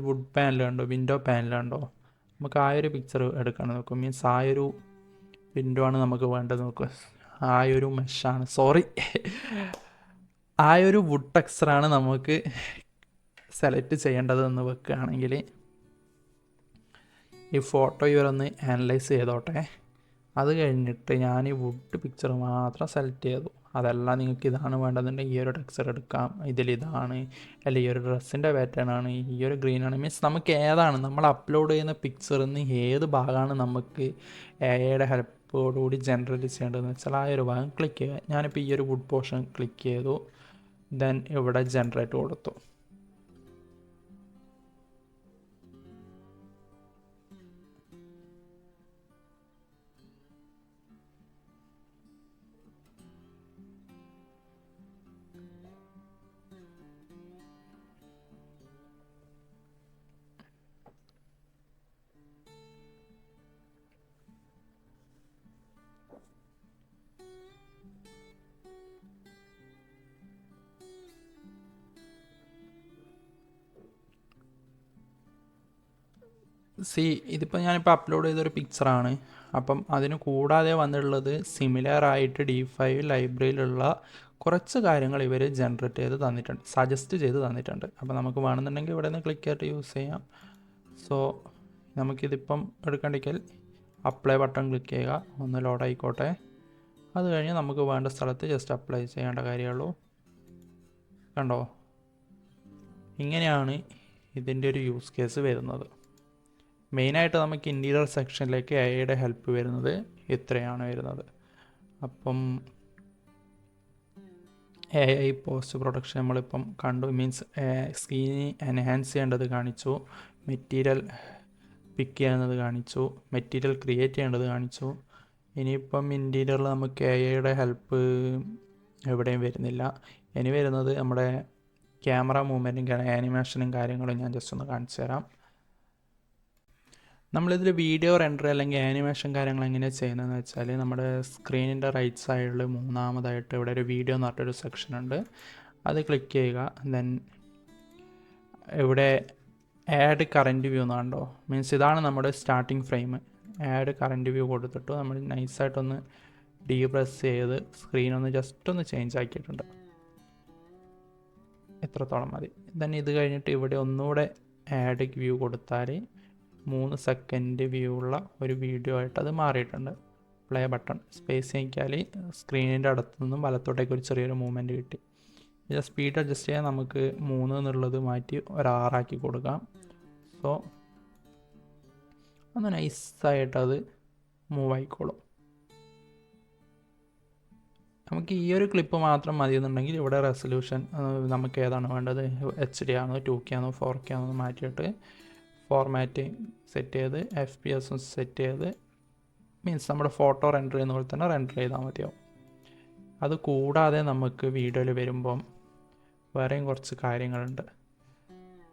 വുഡ് പാനലുണ്ടോ, വിൻഡോ പാനലുണ്ടോ, നമുക്ക് ആ ഒരു പിക്ചർ എടുക്കണം നോക്കും. മീൻസ് ആ ഒരു വിൻഡോ ആണ് നമുക്ക് വേണ്ടത് നോക്കുക. ആ ഒരു മെഷാണ്, ആ ഒരു വുഡ് ടെക്സ്ചറാണ് നമുക്ക് സെലക്ട് ചെയ്യേണ്ടത് എന്ന് വെക്കുകയാണെങ്കിൽ ഈ ഫോട്ടോ ഇവരൊന്ന് അനലൈസ് ചെയ്തോട്ടെ. അത് കഴിഞ്ഞിട്ട് ഞാൻ ഈ വുഡ് പിക്ചർ മാത്രം സെലക്ട് ചെയ്തു. അതല്ല നിങ്ങൾക്ക് ഇതാണ് വേണ്ടതുണ്ടെങ്കിൽ ഈ ഒരു ടെക്സ്ചർ എടുക്കാം, ഇതിലിതാണ്, അല്ലെങ്കിൽ ഈ ഒരു ഡ്രസ്സിൻ്റെ പാറ്റേൺ ആണ്, ഈ ഒരു ഗ്രീൻ ആണ്. മീൻസ് നമുക്ക് ഏതാണ് നമ്മൾ അപ്ലോഡ് ചെയ്യുന്ന പിക്ചറിൽ നിന്ന് ഏത് ഭാഗമാണ് നമുക്ക് AIയുടെ ഹെൽപ്പോടുകൂടി ജനറേറ്റ് ചെയ്യേണ്ടതെന്ന് വെച്ചാൽ ആ ഒരു ഭാഗം ക്ലിക്ക് ചെയ്യുക. ഞാനിപ്പോൾ ഈ ഒരു വുഡ് പോർഷൻ ക്ലിക്ക് ചെയ്തു, ദെൻ ഇവിടെ ജനറേറ്റ് കൊടുത്തു. ഇതിപ്പോൾ ഞാനിപ്പോൾ അപ്ലോഡ് ചെയ്തൊരു പിക്ചറാണ്. അപ്പം അതിന് കൂടാതെ വന്നിട്ടുള്ളത് സിമിലർ ആയിട്ട് D5 ലൈബ്രറിയിലുള്ള കുറച്ച് കാര്യങ്ങൾ ഇവർ ജനറേറ്റ് ചെയ്ത് തന്നിട്ടുണ്ട്, സജസ്റ്റ് ചെയ്ത് തന്നിട്ടുണ്ട്. അപ്പോൾ നമുക്ക് വേണമെന്നുണ്ടെങ്കിൽ ഇവിടെ നിന്ന് ക്ലിക്ക് ചെയ്തിട്ട് യൂസ് ചെയ്യാം. സോ നമുക്കിതിപ്പം എടുക്കണ്ടെങ്കിൽ അപ്ലൈ ബട്ടൺ ക്ലിക്ക് ചെയ്യുക, ഒന്ന് ലോഡ് ആയിക്കോട്ടെ. അത് കഴിഞ്ഞ് നമുക്ക് വേണ്ട സ്ഥലത്ത് ജസ്റ്റ് അപ്ലൈ ചെയ്യേണ്ട കാര്യമുള്ളൂ. കണ്ടോ, ഇങ്ങനെയാണ് ഇതിൻ്റെ ഒരു യൂസ് കേസ് വരുന്നത്. മെയിനായിട്ട് നമുക്ക് ഇൻറ്റീരിയർ സെക്ഷനിലേക്ക് AIയുടെ ഹെൽപ്പ് വരുന്നത് ഇത്രയാണ് വരുന്നത്. അപ്പം AI പോസ്റ്റ് പ്രൊഡക്ഷൻ നമ്മളിപ്പം കണ്ടു. മീൻസ് സ്ക്രീന് എൻഹാൻസ് ചെയ്യേണ്ടത് കാണിച്ചു, മെറ്റീരിയൽ പിക്ക് ചെയ്യുന്നത് കാണിച്ചു, മെറ്റീരിയൽ ക്രിയേറ്റ് ചെയ്യേണ്ടത് കാണിച്ചു. ഇനിയിപ്പം ഇൻറ്റീരിയറിൽ നമുക്ക് AIയുടെ ഹെൽപ്പ് എവിടെയും വരുന്നില്ല. ഇനി വരുന്നത് നമ്മുടെ ക്യാമറ മൂവ്മെൻറ്റും ആനിമേഷനും കാര്യങ്ങളും ഞാൻ ജസ്റ്റ് ഒന്ന് കാണിച്ചു തരാം. നമ്മളിതിൽ വീഡിയോ റെൻഡർ അല്ലെങ്കിൽ ആനിമേഷൻ കാര്യങ്ങൾ എങ്ങനെയാണ് ചെയ്യുന്നതെന്ന് വെച്ചാൽ നമ്മുടെ സ്ക്രീനിൻ്റെ റൈറ്റ് സൈഡിൽ മൂന്നാമതായിട്ട് ഇവിടെ ഒരു വീഡിയോ എന്ന് പറഞ്ഞൊരു സെക്ഷൻ ഉണ്ട്. അത് ക്ലിക്ക് ചെയ്യുക. ദെൻ ഇവിടെ ആഡ് കറൻറ്റ് വ്യൂ എന്ന് കണ്ടോ, മീൻസ് ഇതാണ് നമ്മുടെ starting frame. Add current view കൊടുത്തിട്ട് നമ്മൾ നൈസായിട്ടൊന്ന് ഡീപ്രസ് ചെയ്ത് സ്ക്രീനൊന്ന് ജസ്റ്റ് ഒന്ന് ചേഞ്ച് ആക്കിയിട്ടുണ്ട്. എത്രത്തോളം മതി. then ഇത് കഴിഞ്ഞിട്ട് ഇവിടെ ഒന്നുകൂടെ ആഡ് വ്യൂ കൊടുത്താൽ 3 സെക്കൻഡ് വ്യൂ ഉള്ള ഒരു വീഡിയോ ആയിട്ട് അത് മാറിയിട്ടുണ്ട്. പ്ലേ ബട്ടൺ സ്പേസ് ചെയ്യിക്കാൽ സ്ക്രീനിൻ്റെ അടുത്ത് നിന്നും വലത്തോട്ടേക്ക് ഒരു ചെറിയൊരു മൂവ്മെൻറ്റ് കിട്ടി. ഇത് സ്പീഡ് അഡ്ജസ്റ്റ് ചെയ്യാൻ നമുക്ക് 3 എന്നുള്ളത് മാറ്റി ഒരു 6 ആക്കി കൊടുക്കാം. സോ ഒന്ന് നൈസായിട്ടത് മൂവ് ആയിക്കോളും. നമുക്ക് ഈ ഒരു ക്ലിപ്പ് മാത്രം മതി എന്നുണ്ടെങ്കിൽ ഇവിടെ റെസൊല്യൂഷൻ നമുക്ക് ഏതാണ് വേണ്ടത്, HD ആണോ 2K ആണോ 4K ആണോ മാറ്റിയിട്ട് ഫോർമാറ്റ് സെറ്റ് ചെയ്ത് FPS സെറ്റ് ചെയ്ത് മീൻസ് നമ്മുടെ ഫോട്ടോ റെൻഡർ ചെയ്യുന്ന പോലെ തന്നെ റെൻഡർ ചെയ്താൽ മതിയാവും. അത് കൂടാതെ നമുക്ക് വീഡിയോയിൽ വരുമ്പം വേറെയും കുറച്ച് കാര്യങ്ങളുണ്ട്.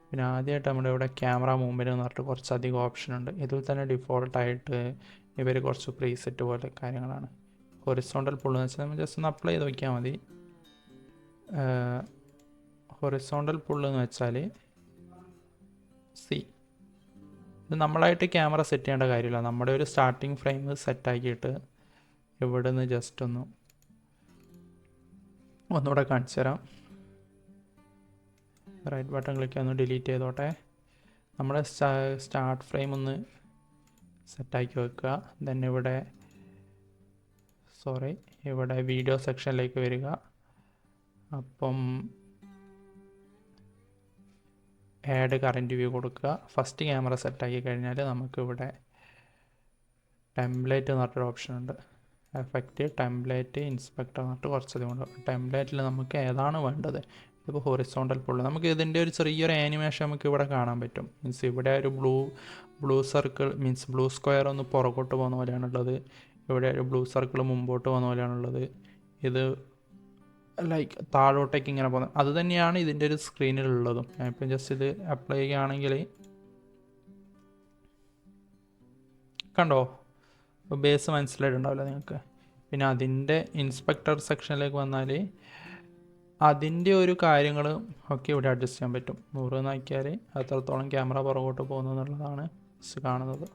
പിന്നെ ആദ്യമായിട്ട് നമ്മുടെ ഇവിടെ ക്യാമറ മൂവ്മെൻറ്റ് എന്ന് പറഞ്ഞിട്ട് കുറച്ചധികം ഓപ്ഷൻ ഉണ്ട്. ഇതിൽ തന്നെ ഡിഫോൾട്ടായിട്ട് ഇവർ കുറച്ച് പ്രീസെറ്റ് പോലെ കാര്യങ്ങളാണ്. ഹൊറിസോണ്ടൽ പുള്ള് എന്ന് വെച്ചാൽ നമ്മൾ ജസ്റ്റ് ഒന്ന് അപ്ലൈ ചെയ്ത് നോക്കിയാൽ മതി. ഹൊറിസോണ്ടൽ പുള്ള് എന്ന് വെച്ചാൽ ഇത് നമ്മളായിട്ട് ക്യാമറ സെറ്റ് ചെയ്യേണ്ട കാര്യമില്ല. നമ്മുടെ ഒരു സ്റ്റാർട്ടിങ് ഫ്രെയിം സെറ്റാക്കിയിട്ട് ഇവിടെ നിന്ന് ജസ്റ്റ് ഒന്നുകൂടെ കാണിച്ചു തരാം. റൈറ്റ് ബട്ടൺ ക്ലിക്ക് ഒന്ന് ഡിലീറ്റ് ചെയ്തോട്ടെ. നമ്മുടെ സ്റ്റാർട്ട് ഫ്രെയിം ഒന്ന് സെറ്റാക്കി വെക്കുക. ദെൻ ഇവിടെ വീഡിയോ സെക്ഷനിലേക്ക് വരിക. അപ്പം ആഡ് കറൻറ്റ് വ്യൂ കൊടുക്കുക. ഫസ്റ്റ് ക്യാമറ സെറ്റാക്കി കഴിഞ്ഞാൽ നമുക്കിവിടെ ടെംപ്ലേറ്റ് എന്ന് പറഞ്ഞൊരു ഓപ്ഷൻ ഉണ്ട്. എഫക്റ്റ് ടെംപ്ലേറ്റ് ഇൻസ്പെക്ടർ എന്നിട്ട് കുറച്ചധികം ഉണ്ട്. ടെംപ്ലേറ്റിൽ നമുക്ക് ഏതാണ് വേണ്ടത്, ഇപ്പോൾ ഹൊറിസോണ്ടൽ പുള്ള് നമുക്ക് ഇതിൻ്റെ ഒരു ചെറിയൊരു ആനിമേഷൻ നമുക്ക് ഇവിടെ കാണാൻ പറ്റും. മീൻസ് ഇവിടെ ഒരു blue circle means blue square ഒന്ന് പുറകോട്ട് പോകുന്ന പോലെയാണുള്ളത്. ഇവിടെ ഒരു ബ്ലൂ സർക്കിൾ മുമ്പോട്ട് പോകുന്ന പോലെയാണുള്ളത്. ഇത് ലൈക്ക് താഴോട്ടേക്ക് ഇങ്ങനെ പോകുന്നത് അത് തന്നെയാണ് ഇതിൻ്റെ ഒരു സ്ക്രീനിലുള്ളതും. ഞാനിപ്പം ജസ്റ്റ് ഇത് അപ്ലൈ ചെയ്യുകയാണെങ്കിൽ കണ്ടോ, ബേസ് മനസ്സിലായിട്ടുണ്ടാവില്ല നിങ്ങൾക്ക്. പിന്നെ അതിൻ്റെ ഇൻസ്പെക്ടർ സെക്ഷനിലേക്ക് വന്നാൽ അതിൻ്റെ ഒരു കാര്യങ്ങൾ ഒക്കെ ഇവിടെ അഡ്ജസ്റ്റ് ചെയ്യാൻ പറ്റും. 100 നോക്കിയാൽ എത്രത്തോളം ക്യാമറ പുറകോട്ട് പോകുന്നു എന്നുള്ളതാണ് കാണുന്നത്.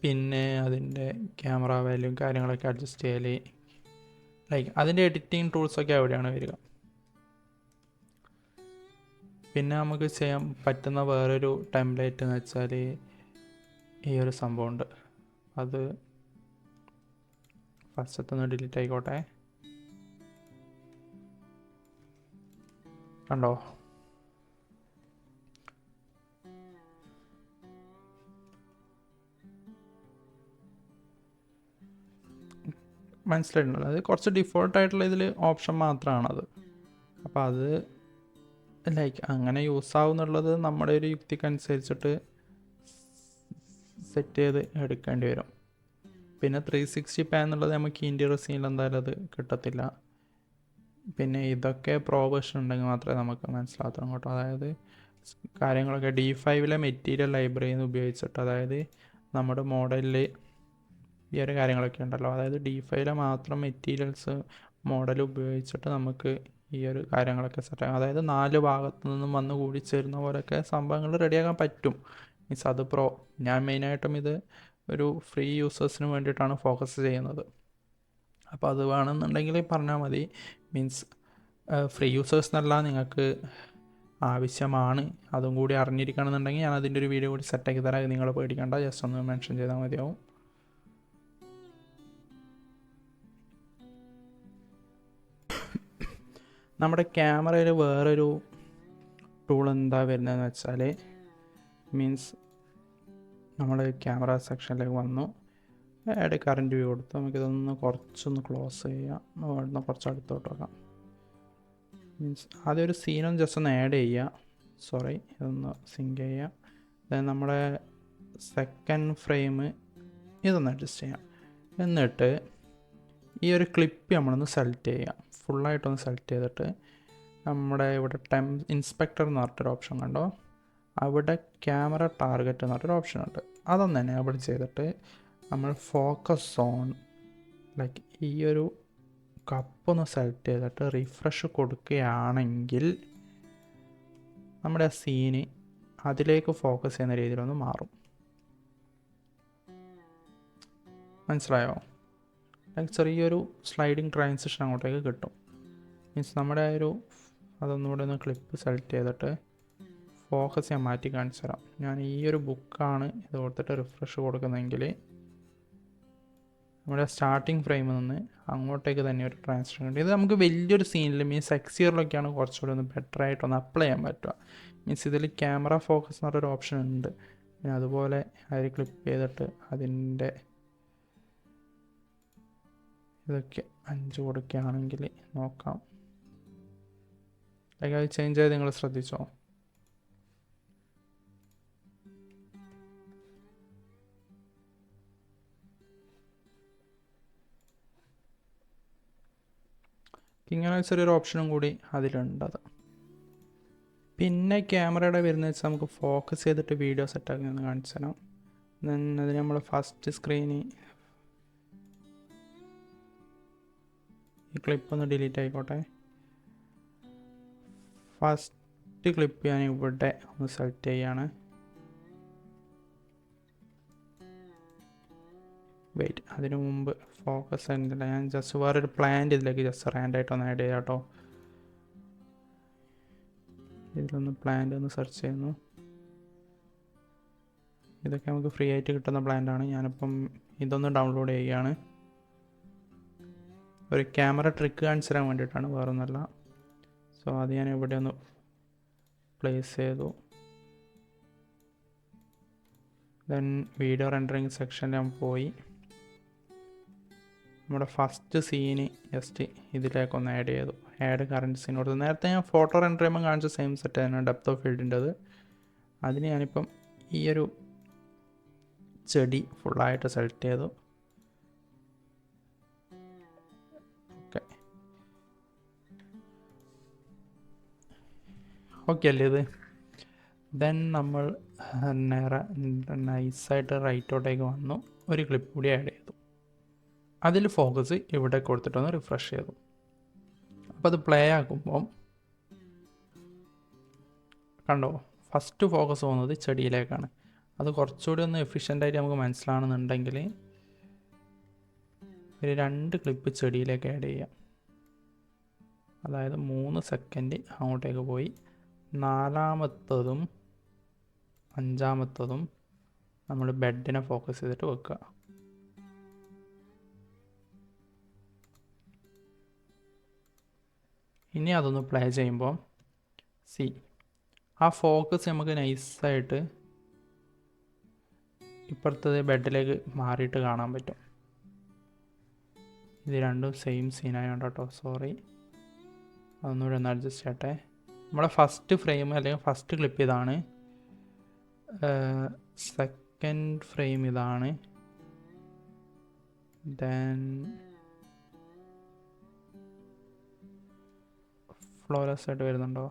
പിന്നെ അതിൻ്റെ ക്യാമറ വാല്യൂ കാര്യങ്ങളൊക്കെ അഡ്ജസ്റ്റ് ചെയ്യൽ ലൈക്ക് അതിൻ്റെ എഡിറ്റിംഗ് ടൂൾസൊക്കെ അവിടെയാണ് വരിക. പിന്നെ നമുക്ക് ചെയ്യാൻ പറ്റുന്ന വേറൊരു ടെംപ്ലേറ്റ് എന്ന് വെച്ചാൽ ഈ ഒരു സംഭവമുണ്ട്. അത് ഫസ്റ്റത്തൊന്ന് ഡിലീറ്റ് ആയിക്കോട്ടെ. കണ്ടോ, മനസ്സിലായിട്ടുണ്ടല്ലോ. അത് കുറച്ച് ഡിഫോൾട്ടായിട്ടുള്ള ഇതിൽ ഓപ്ഷൻ മാത്രമാണത്. അപ്പോൾ അത് ലൈക്ക് അങ്ങനെ യൂസ് ആവുന്നുള്ളത് നമ്മുടെ ഒരു യുക്തിക്കനുസരിച്ചിട്ട് സെറ്റ് ചെയ്ത് എടുക്കേണ്ടി വരും. പിന്നെ 360 പാൻ എന്നുള്ളത് നമുക്ക് ഇൻറ്റീരിയർ സീനിൽ എന്തായാലും അത് കിട്ടത്തില്ല. പിന്നെ ഇതൊക്കെ പ്രോ വേർഷൻ ഉണ്ടെങ്കിൽ മാത്രമേ നമുക്ക് മനസ്സിലാകത്തുള്ളൂ കേട്ടോ. അതായത് കാര്യങ്ങളൊക്കെ D5 മെറ്റീരിയൽ ലൈബ്രറിയിൽ നിന്ന് ഉപയോഗിച്ചിട്ട്, അതായത് നമ്മുടെ മോഡലിൽ ഈ ഒരു കാര്യങ്ങളൊക്കെ ഉണ്ടല്ലോ, അതായത് D5 മാത്രം മെറ്റീരിയൽസ് മോഡൽ ഉപയോഗിച്ചിട്ട് നമുക്ക് ഈ ഒരു കാര്യങ്ങളൊക്കെ സെറ്റാക്കാം. അതായത് 4 ഭാഗത്തു നിന്നും വന്ന് കൂടി ചേരുന്ന പോലെയൊക്കെ സംഭവങ്ങൾ റെഡിയാക്കാൻ പറ്റും. മീൻസ് അത് പ്രോ. ഞാൻ മെയിനായിട്ടും ഇത് ഒരു ഫ്രീ യൂസേഴ്സിന് വേണ്ടിയിട്ടാണ് ഫോക്കസ് ചെയ്യുന്നത്. അപ്പോൾ അത് വേണമെന്നുണ്ടെങ്കിൽ പറഞ്ഞാൽ മതി. മീൻസ് ഫ്രീ യൂസേഴ്സ് എന്നല്ല, നിങ്ങൾക്ക് ആവശ്യമാണ് അതും കൂടി അറിഞ്ഞിരിക്കണമെന്നുണ്ടെങ്കിൽ ഞാൻ അതിൻ്റെ ഒരു വീഡിയോ കൂടി സെറ്റാക്കി തരാം. നിങ്ങൾ പേടിക്കേണ്ട, ജസ്റ്റ് ഒന്ന് മെൻഷൻ ചെയ്താൽ മതിയാവും. നമ്മുടെ ക്യാമറയിൽ വേറൊരു ടൂൾ എന്താ വരുന്നതെന്ന് വെച്ചാൽ, മീൻസ് നമ്മൾ ക്യാമറ സെക്ഷനിലേക്ക് വന്നു, ആഡ് കറൻറ്റ് വ്യൂ കൊടുത്തു. നമുക്കിതൊന്ന് കുറച്ചൊന്ന് ക്ലോസ് ചെയ്യാം, ഇവിടുന്ന് കുറച്ച് അടുത്തോട്ട് വെക്കാം. മീൻസ് ആദ്യം ഒരു സീനൊന്ന് ജസ്റ്റ് ഒന്ന് ആഡ് ചെയ്യുക. ഇതൊന്ന് സിങ്ക് ചെയ്യുക. അതായത് നമ്മുടെ സെക്കൻഡ് ഫ്രെയിം ഇതൊന്ന് അഡ്ജസ്റ്റ് ചെയ്യാം. എന്നിട്ട് ഈ ഒരു ക്ലിപ്പ് നമ്മളൊന്ന് സെലക്ട് ചെയ്യാം. ഫുള്ളായിട്ടൊന്ന് സെലക്ട് ചെയ്തിട്ട് നമ്മുടെ ഇവിടെ ഇൻസ്പെക്ടർ എന്ന് പറഞ്ഞിട്ടൊരു ഓപ്ഷൻ കണ്ടോ, അവിടെ ക്യാമറ ടാർഗറ്റ് എന്ന് പറഞ്ഞൊരു ഓപ്ഷൻ ഉണ്ട്. അതൊന്ന് എനേബിൾ ചെയ്തിട്ട് നമ്മൾ ഫോക്കസ് ഓൺ ലൈക്ക് ഈ ഒരു കപ്പൊന്ന് സെലക്ട് ചെയ്തിട്ട് റിഫ്രഷ് കൊടുക്കുകയാണെങ്കിൽ നമ്മുടെ ആ സീന് അതിലേക്ക് ഫോക്കസ് ചെയ്യുന്ന രീതിയിലൊന്ന് മാറും. മനസ്സിലായോ? ചെറിയൊരു സ്ലൈഡിങ് ട്രാൻസിഷൻ അങ്ങോട്ടേക്ക് കിട്ടും. മീൻസ് നമ്മുടെ ആ ഒരു അതൊന്നുകൂടെ ഒന്ന് ക്ലിപ്പ് സെലക്ട് ചെയ്തിട്ട് ഫോക്കസ് ഞാൻ മാറ്റി കാണിച്ചു തരാം. ഞാൻ ഈ ഒരു ബുക്കാണ് ഇത് കൊടുത്തിട്ട് റിഫ്രഷ് കൊടുക്കുന്നതെങ്കിൽ നമ്മുടെ സ്റ്റാർട്ടിങ് ഫ്രെയിമിൽ നിന്ന് അങ്ങോട്ടേക്ക് തന്നെ ഒരു ട്രാൻസിഷൻ കിട്ടും. ഇത് നമുക്ക് വലിയൊരു സീനിൽ മീൻസ് എക്സിയറിലൊക്കെയാണ് കുറച്ചുകൂടി ഒന്ന് ബെറ്റർ ആയിട്ടൊന്ന് അപ്ലൈ ചെയ്യാൻ പറ്റുക. മീൻസ് ഇതിൽ ക്യാമറ ഫോക്കസ് എന്ന് പറഞ്ഞൊരു ഓപ്ഷൻ ഉണ്ട്. പിന്നെ അതുപോലെ അതിൽ ക്ലിക്ക് ചെയ്തിട്ട് അതിൻ്റെ ഇതൊക്കെ 5 കൊടുക്കുകയാണെങ്കിൽ നോക്കാം. ലൈക്ക് അത് ചേഞ്ച് ആയത് നിങ്ങൾ ശ്രദ്ധിച്ചോ? ഇങ്ങനെ ചെറിയൊരു ഓപ്ഷനും കൂടി അതിലുണ്ടത്. പിന്നെ ക്യാമറയുടെ വരുന്നത് വെച്ചാൽ നമുക്ക് ഫോക്കസ് ചെയ്തിട്ട് വീഡിയോ സെറ്റാക്കി ഒന്ന് കാണിച്ചു തരാം. ദെൻ അതിന് നമ്മൾ ഫസ്റ്റ് സ്ക്രീന് ഈ ക്ലിപ്പ് ഒന്ന് ഡിലീറ്റ് ആയിക്കോട്ടെ. ഫസ്റ്റ് ക്ലിപ്പ് ഞാൻ ഇവിടെ ഒന്ന് സെലക്ട് ചെയ്യാണ്. വെയിറ്റ്, അതിനു മുമ്പ് ഫോക്കസ് ആയിരുന്നില്ല. ഞാൻ ജസ്റ്റ് വേറൊരു പ്ലാന്റ് ഇതിലേക്ക് ജസ്റ്റ് റാൻഡായിട്ടൊന്ന് ആഡ് ചെയ്യാം കേട്ടോ. ഇതിലൊന്ന് പ്ലാന്റ് ഒന്ന് സെർച്ച് ചെയ്യുന്നു. ഇതൊക്കെ നമുക്ക് ഫ്രീ ആയിട്ട് കിട്ടുന്ന പ്ലാന്റാണ്. ഞാനിപ്പം ഇതൊന്ന് ഡൗൺലോഡ് ചെയ്യുകയാണ്. ഒരു ക്യാമറ ട്രിക്ക് കാണിച്ചു തരാൻ വേണ്ടിയിട്ടാണ്, വേറൊന്നുമല്ല. സോ അത് ഞാൻ ഇവിടെ ഒന്ന് പ്ലേസ് ചെയ്തു. ദെൻ വീഡിയോ റെൻഡറിങ് സെക്ഷനിൽ ഞാൻ പോയി നമ്മുടെ ഫസ്റ്റ് സീന് ജസ്റ്റ് ഇതിലേക്കൊന്ന് ആഡ് ചെയ്തു. ആഡ് കറൻറ്റ് സീൻ കൊടുത്തു. നേരത്തെ ഞാൻ ഫോട്ടോ റെൻഡർ ചെയ്യുമ്പോൾ കാണിച്ച സെയിം സെറ്റ് തന്നെ ഡെപ്ത് ഓഫ് ഫീൽഡിൻ്റെത്. അതിന് ഞാനിപ്പം ഈ ഒരു ചെടി ഫുള്ളായിട്ട് സെലക്ട് ചെയ്തു. ഓക്കെ അല്ലേ ഇത്? ദെൻ നമ്മൾ നേരെ നൈസായിട്ട് റൈറ്റോട്ടേക്ക് വന്നു, ഒരു ക്ലിപ്പ് കൂടി ആഡ് ചെയ്തു. അതിൽ ഫോക്കസ് ഇവിടെ കൊടുത്തിട്ടൊന്ന് റിഫ്രഷ് ചെയ്തു. അപ്പോൾ അത് പ്ലേ ആക്കുമ്പം കണ്ടോ, ഫസ്റ്റ് ഫോക്കസ് പോകുന്നത് ചെടിയിലേക്കാണ്. അത് കുറച്ചുകൂടി ഒന്ന് എഫിഷ്യൻ്റായിട്ട് നമുക്ക് മനസ്സിലാണെന്നുണ്ടെങ്കിൽ ഒരു 2 ക്ലിപ്പ് ചെടിയിലേക്ക് ആഡ് ചെയ്യാം. അതായത് 3 സെക്കൻഡ് അങ്ങോട്ടേക്ക് പോയി, 4-മത്തതും 5-മത്തതും നമ്മൾ ബെഡിനെ ഫോക്കസ് ചെയ്തിട്ട് വെക്കുക. ഇനി അതൊന്ന് പ്ലേ ചെയ്യുമ്പോൾ ആ ഫോക്കസ് നമുക്ക് നൈസായിട്ട് ഇപ്പുറത്തെ ബെഡിലേക്ക് മാറിയിട്ട് കാണാൻ പറ്റും. ഇത് രണ്ടും സെയിം സീനായോണ്ട് കേട്ടോ, സോറി. അതൊന്നുകൂടി ഒന്ന് അഡ്ജസ്റ്റ് ചെയ്യട്ടെ. നമ്മളെ ഫസ്റ്റ് ഫ്രെയിം അല്ലെങ്കിൽ ഫസ്റ്റ് ക്ലിപ്പ് ഇതാണ്, സെക്കൻഡ് ഫ്രെയിം ഇതാണ്, ദെൻ ഫ്ലോലെസ് ആയിട്ട് വരുന്നുണ്ടോ?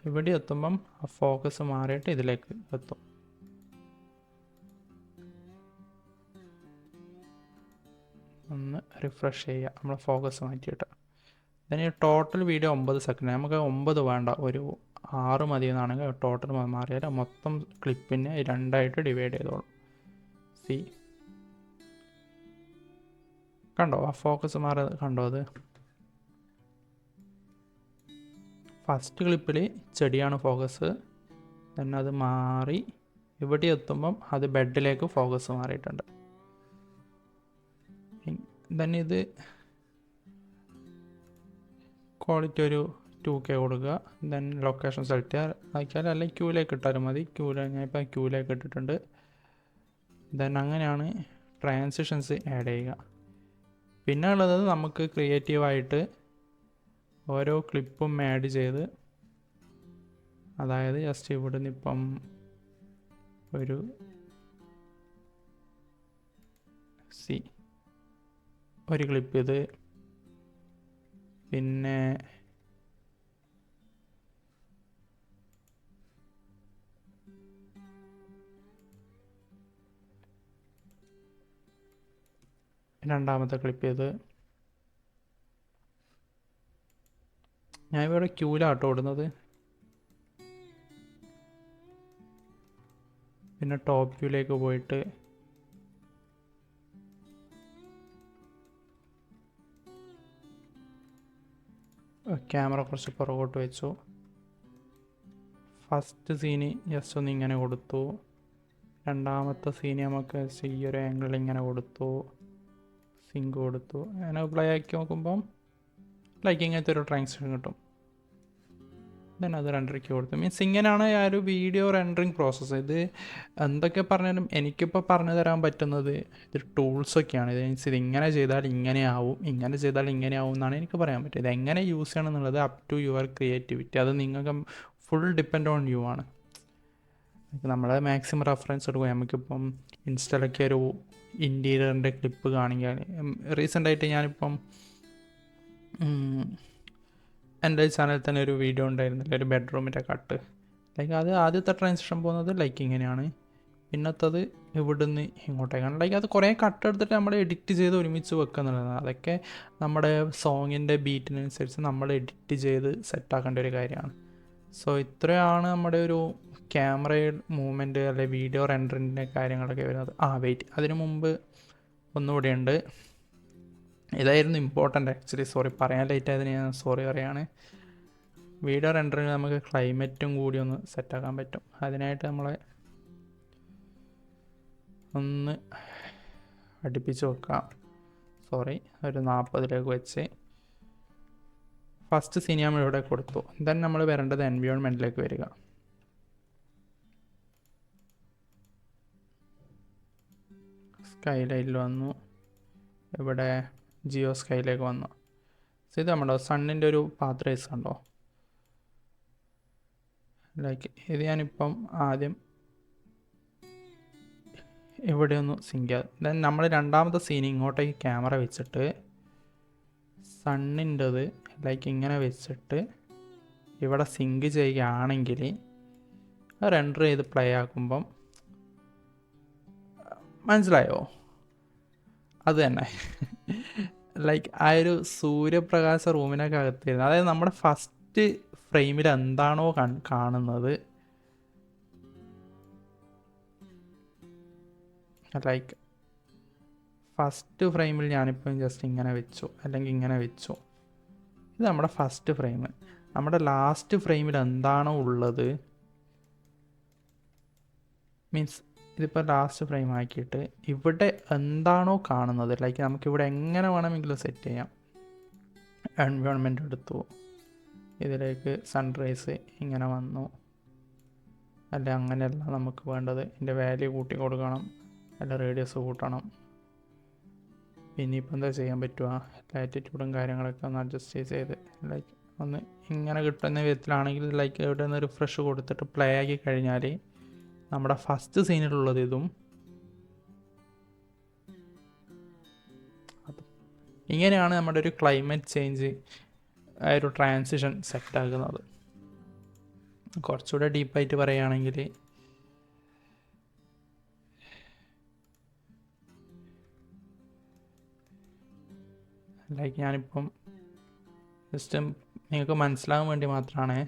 ഇവിടെ എത്തുമ്പം ആ ഫോക്കസ് മാറിയിട്ട് ഇതിലേക്ക് എത്തും. ഒന്ന് റിഫ്രഷ് ചെയ്യുക നമ്മളെ ഫോക്കസ് മാറ്റിയിട്ട്. ഇതിന് ടോട്ടൽ വീഡിയോ 9 സെക്കൻഡ്. നമുക്ക് 9 വേണ്ട, ഒരു 6 മതി എന്നാണെങ്കിൽ ടോട്ടൽ മാറിയാൽ മൊത്തം ക്ലിപ്പിനെ 2ആയിട്ട് ഡിവൈഡ് ചെയ്തോളും. കണ്ടോ ആ ഫോക്കസ് മാറി? കണ്ടോ? അത് ഫസ്റ്റ് ക്ലിപ്പിൽ ചെടിയാണ് ഫോക്കസ്, then അത് മാറി ഇവിടെ എത്തുമ്പം അത് ബെഡിലേക്ക് ഫോക്കസ് മാറിയിട്ടുണ്ട്. then ഇത് ക്വാളിറ്റി ഒരു 2K കൊടുക്കുക, then ലൊക്കേഷൻ സെലക്ട് ആക്കിയാൽ അല്ലെങ്കിൽ ക്യൂലേക്ക് ഇട്ടാലും മതി. ഞാനിപ്പോൾ ക്യൂലേക്ക് ഇട്ടിട്ടുണ്ട്. then അങ്ങനെയാണ് ട്രാൻസിഷൻസ് ആഡ് ചെയ്യുക. പിന്നെ ഉള്ളത് നമുക്ക് ക്രിയേറ്റീവായിട്ട് ഓരോ ക്ലിപ്പും ആഡ് ചെയ്ത്, അതായത് ജസ്റ്റ് ഇവിടെ നിന്ന് ഇപ്പം ഒരു ഒരു ക്ലിപ്പ് ഇത്, പിന്നെ രണ്ടാമത്തെ ക്ലിപ്പ് ചെയ്ത് ഞാൻ ഇവിടെ ക്യൂലാട്ടോ ഇടുന്നത്. പിന്നെ ടോപ്പ് വ്യൂയിലേക്ക് പോയിട്ട് ക്യാമറ കുറച്ച് പുറകോട്ട് വെച്ചു. ഫസ്റ്റ് സീന് ജസ്റ്റ് ഒന്ന് ഇങ്ങനെ കൊടുത്തു. രണ്ടാമത്തെ സീന് നമുക്ക് ഈ ഒരു ആംഗിളിൽ ഇങ്ങനെ കൊടുത്തു, സിങ്ക് കൊടുത്തു. അങ്ങനെ പ്ലേ ആക്കി നോക്കുമ്പം ലൈക്ക് ഇങ്ങനത്തെ ഒരു ട്രാൻസാക്ഷൻ കിട്ടും. ദെൻ അത് റെൻഡറിക്ക് കൊടുത്തു. മീൻസ് ഇങ്ങനെയാണ് ആ ഒരു വീഡിയോ റെൻഡറിങ് പ്രോസസ്സ്. ഇത് എന്തൊക്കെ പറഞ്ഞാലും എനിക്കിപ്പോൾ പറഞ്ഞു തരാൻ പറ്റുന്നത് ഇത് ടൂൾസൊക്കെയാണ്. ഇത് മീൻസ് ഇത് ഇങ്ങനെ ചെയ്താൽ ഇങ്ങനെ ആവും, ഇങ്ങനെ ചെയ്താൽ ഇങ്ങനെ ആവും എന്നാണ് എനിക്ക് പറയാൻ പറ്റുക. ഇത് എങ്ങനെ യൂസ് ചെയ്യണം എന്നുള്ളത് അപ് ടു യുവർ ക്രിയേറ്റിവിറ്റി. അത് നിങ്ങൾക്ക് ഫുൾ ഡിപ്പെൻഡ് ഓൺ യു ആണ്. നമ്മൾ മാക്സിമം റെഫറൻസ് എടുക്കുക. നമുക്കിപ്പം ഇൻസ്റ്റയിലൊക്കെ ഒരു ഇൻറ്റീരിയറിൻ്റെ ക്ലിപ്പ് കാണിക്കാൻ റീസെൻ്റായിട്ട് ഞാനിപ്പം എൻ്റെ ചാനലിൽ തന്നെ ഒരു വീഡിയോ ഉണ്ടായിരുന്നില്ല, ഒരു ബെഡ്റൂമിൻ്റെ കട്ട്. ലൈക്ക് അത് ആദ്യത്തെ ട്രാൻസിഷൻ പോകുന്നത് ലൈക്ക് ഇങ്ങനെയാണ്, പിന്നത്തത് ഇവിടുന്ന് ഇങ്ങോട്ടേക്കാണ്. ലൈക്ക് അത് കുറേ കട്ട് എടുത്തിട്ട് നമ്മൾ എഡിറ്റ് ചെയ്ത് ഒരുമിച്ച് വെക്കുക എന്നുള്ളതാണ്. അതൊക്കെ നമ്മുടെ സോങ്ങിൻ്റെ ബീറ്റിനനുസരിച്ച് നമ്മൾ എഡിറ്റ് ചെയ്ത് സെറ്റാക്കേണ്ട ഒരു കാര്യമാണ്. സോ ഇത്രയാണ് നമ്മുടെ ഒരു ക്യാമറ മൂവ്മെൻറ്റ് അല്ലെങ്കിൽ വീഡിയോ റെൻഡറിൻ്റെ കാര്യങ്ങളൊക്കെ വരുന്നത്. വെയിറ്റ്, അതിനു മുമ്പ് ഒന്നുകൂടെ ഉണ്ട്. ഇതായിരുന്നു ഇമ്പോർട്ടൻ്റ് ആക്ച്വലി. സോറി, പറയാൻ ലേറ്റ് ആയതിന് ഞാൻ സോറി പറയാണ്. വീഡിയോ റെൻഡറിങ് നമുക്ക് ക്ലൈമറ്റും കൂടി ഒന്ന് സെറ്റാക്കാൻ പറ്റും. അതിനായിട്ട് നമ്മളെ ഒന്ന് അടുപ്പിച്ച് വെക്കാം. സോറി, ഒരു 40ലേക്ക് വെച്ച് ഫസ്റ്റ് സീൻ നമ്മൾ ഇവിടെ കൊടുത്തു. ദെൻ നമ്മൾ വരേണ്ടത് എൻവയോൺമെൻറ്റിലേക്ക് വരിക. സ്കൈലൈനിൽ വന്നു, ഇവിടെ ജിയോ സ്കൈയിലേക്ക് വന്നു. ഇത് നമ്മുടെ സണ്ണിൻ്റെ ഒരു പാത്ത് റേസ് കണ്ടോ? ലൈക്ക് ഇത് ഞാനിപ്പം ആദ്യം ഇവിടെ ഒന്ന് സിങ്ക് ചെയ്യാം. ദെൻ നമ്മൾ രണ്ടാമത്തെ സീൻ ഇങ്ങോട്ടേക്ക് ക്യാമറ വെച്ചിട്ട് സണ്ണിൻ്റെത് ലൈക്ക് ഇങ്ങനെ വെച്ചിട്ട് ഇവിടെ സിങ്ക് ചെയ്യുകയാണെങ്കിൽ റെൻഡർ ചെയ്ത് പ്ലേ ആക്കുമ്പം മനസ്സിലായോ? അത് തന്നെ ലൈക്ക് ആ ഒരു സൂര്യപ്രകാശ റൂമിനൊക്കെ അകത്തിരുന്നു. അതായത് നമ്മുടെ ഫസ്റ്റ് ഫ്രെയിമിൽ എന്താണോ കാണുന്നത്, ലൈക്ക് ഫസ്റ്റ് ഫ്രെയിമിൽ ഞാനിപ്പം ജസ്റ്റ് ഇങ്ങനെ വെച്ചു അല്ലെങ്കിൽ ഇങ്ങനെ വെച്ചു. ഇത് നമ്മുടെ ഫസ്റ്റ് ഫ്രെയിം. നമ്മുടെ ലാസ്റ്റ് ഫ്രെയിമിൽ എന്താണോ ഉള്ളത്, മീൻസ് ഇതിപ്പോൾ ലാസ്റ്റ് ഫ്രെയിം ആക്കിയിട്ട് ഇവിടെ എന്താണോ കാണുന്നത്, ലൈക്ക് നമുക്കിവിടെ എങ്ങനെ വേണമെങ്കിലും സെറ്റ് ചെയ്യാം. എൻവയോൺമെൻറ്റ് എടുത്തു, ഇതിലേക്ക് സൺറൈസ് ഇങ്ങനെ വന്നു. അല്ല അങ്ങനെയല്ല നമുക്ക് വേണ്ടത്, ഇതിൻ്റെ വാല്യൂ കൂട്ടി കൊടുക്കണം, അല്ല റേഡിയസ് കൂട്ടണം. പിന്നെ ഇപ്പം എന്താ ചെയ്യാൻ പറ്റുക, ലാറ്റിറ്റ്യൂഡും കാര്യങ്ങളൊക്കെ ഒന്ന് അഡ്ജസ്റ്റ് ചെയ്ത് ലൈക്ക് ഒന്ന് ഇങ്ങനെ കിട്ടുന്ന വിധത്തിലാണെങ്കിൽ ലൈക്ക് ഇവിടെ നിന്ന് റിഫ്രഷ് കൊടുത്തിട്ട് പ്ലേ ആക്കി കഴിഞ്ഞാൽ നമ്മുടെ ഫസ്റ്റ് സീനിലുള്ളത് ഇതും ഇങ്ങനെയാണ് നമ്മുടെ ഒരു ക്ലൈമറ്റ് ചേഞ്ച് ആ ഒരു ട്രാൻസിഷൻ സെറ്റാക്കുന്നത്. കുറച്ചുകൂടെ ഡീപ്പായിട്ട് പറയുകയാണെങ്കിൽ ലൈക്ക് ഞാനിപ്പം ജസ്റ്റ് നിങ്ങൾക്ക് മനസ്സിലാകാൻ വേണ്ടി മാത്രമാണ്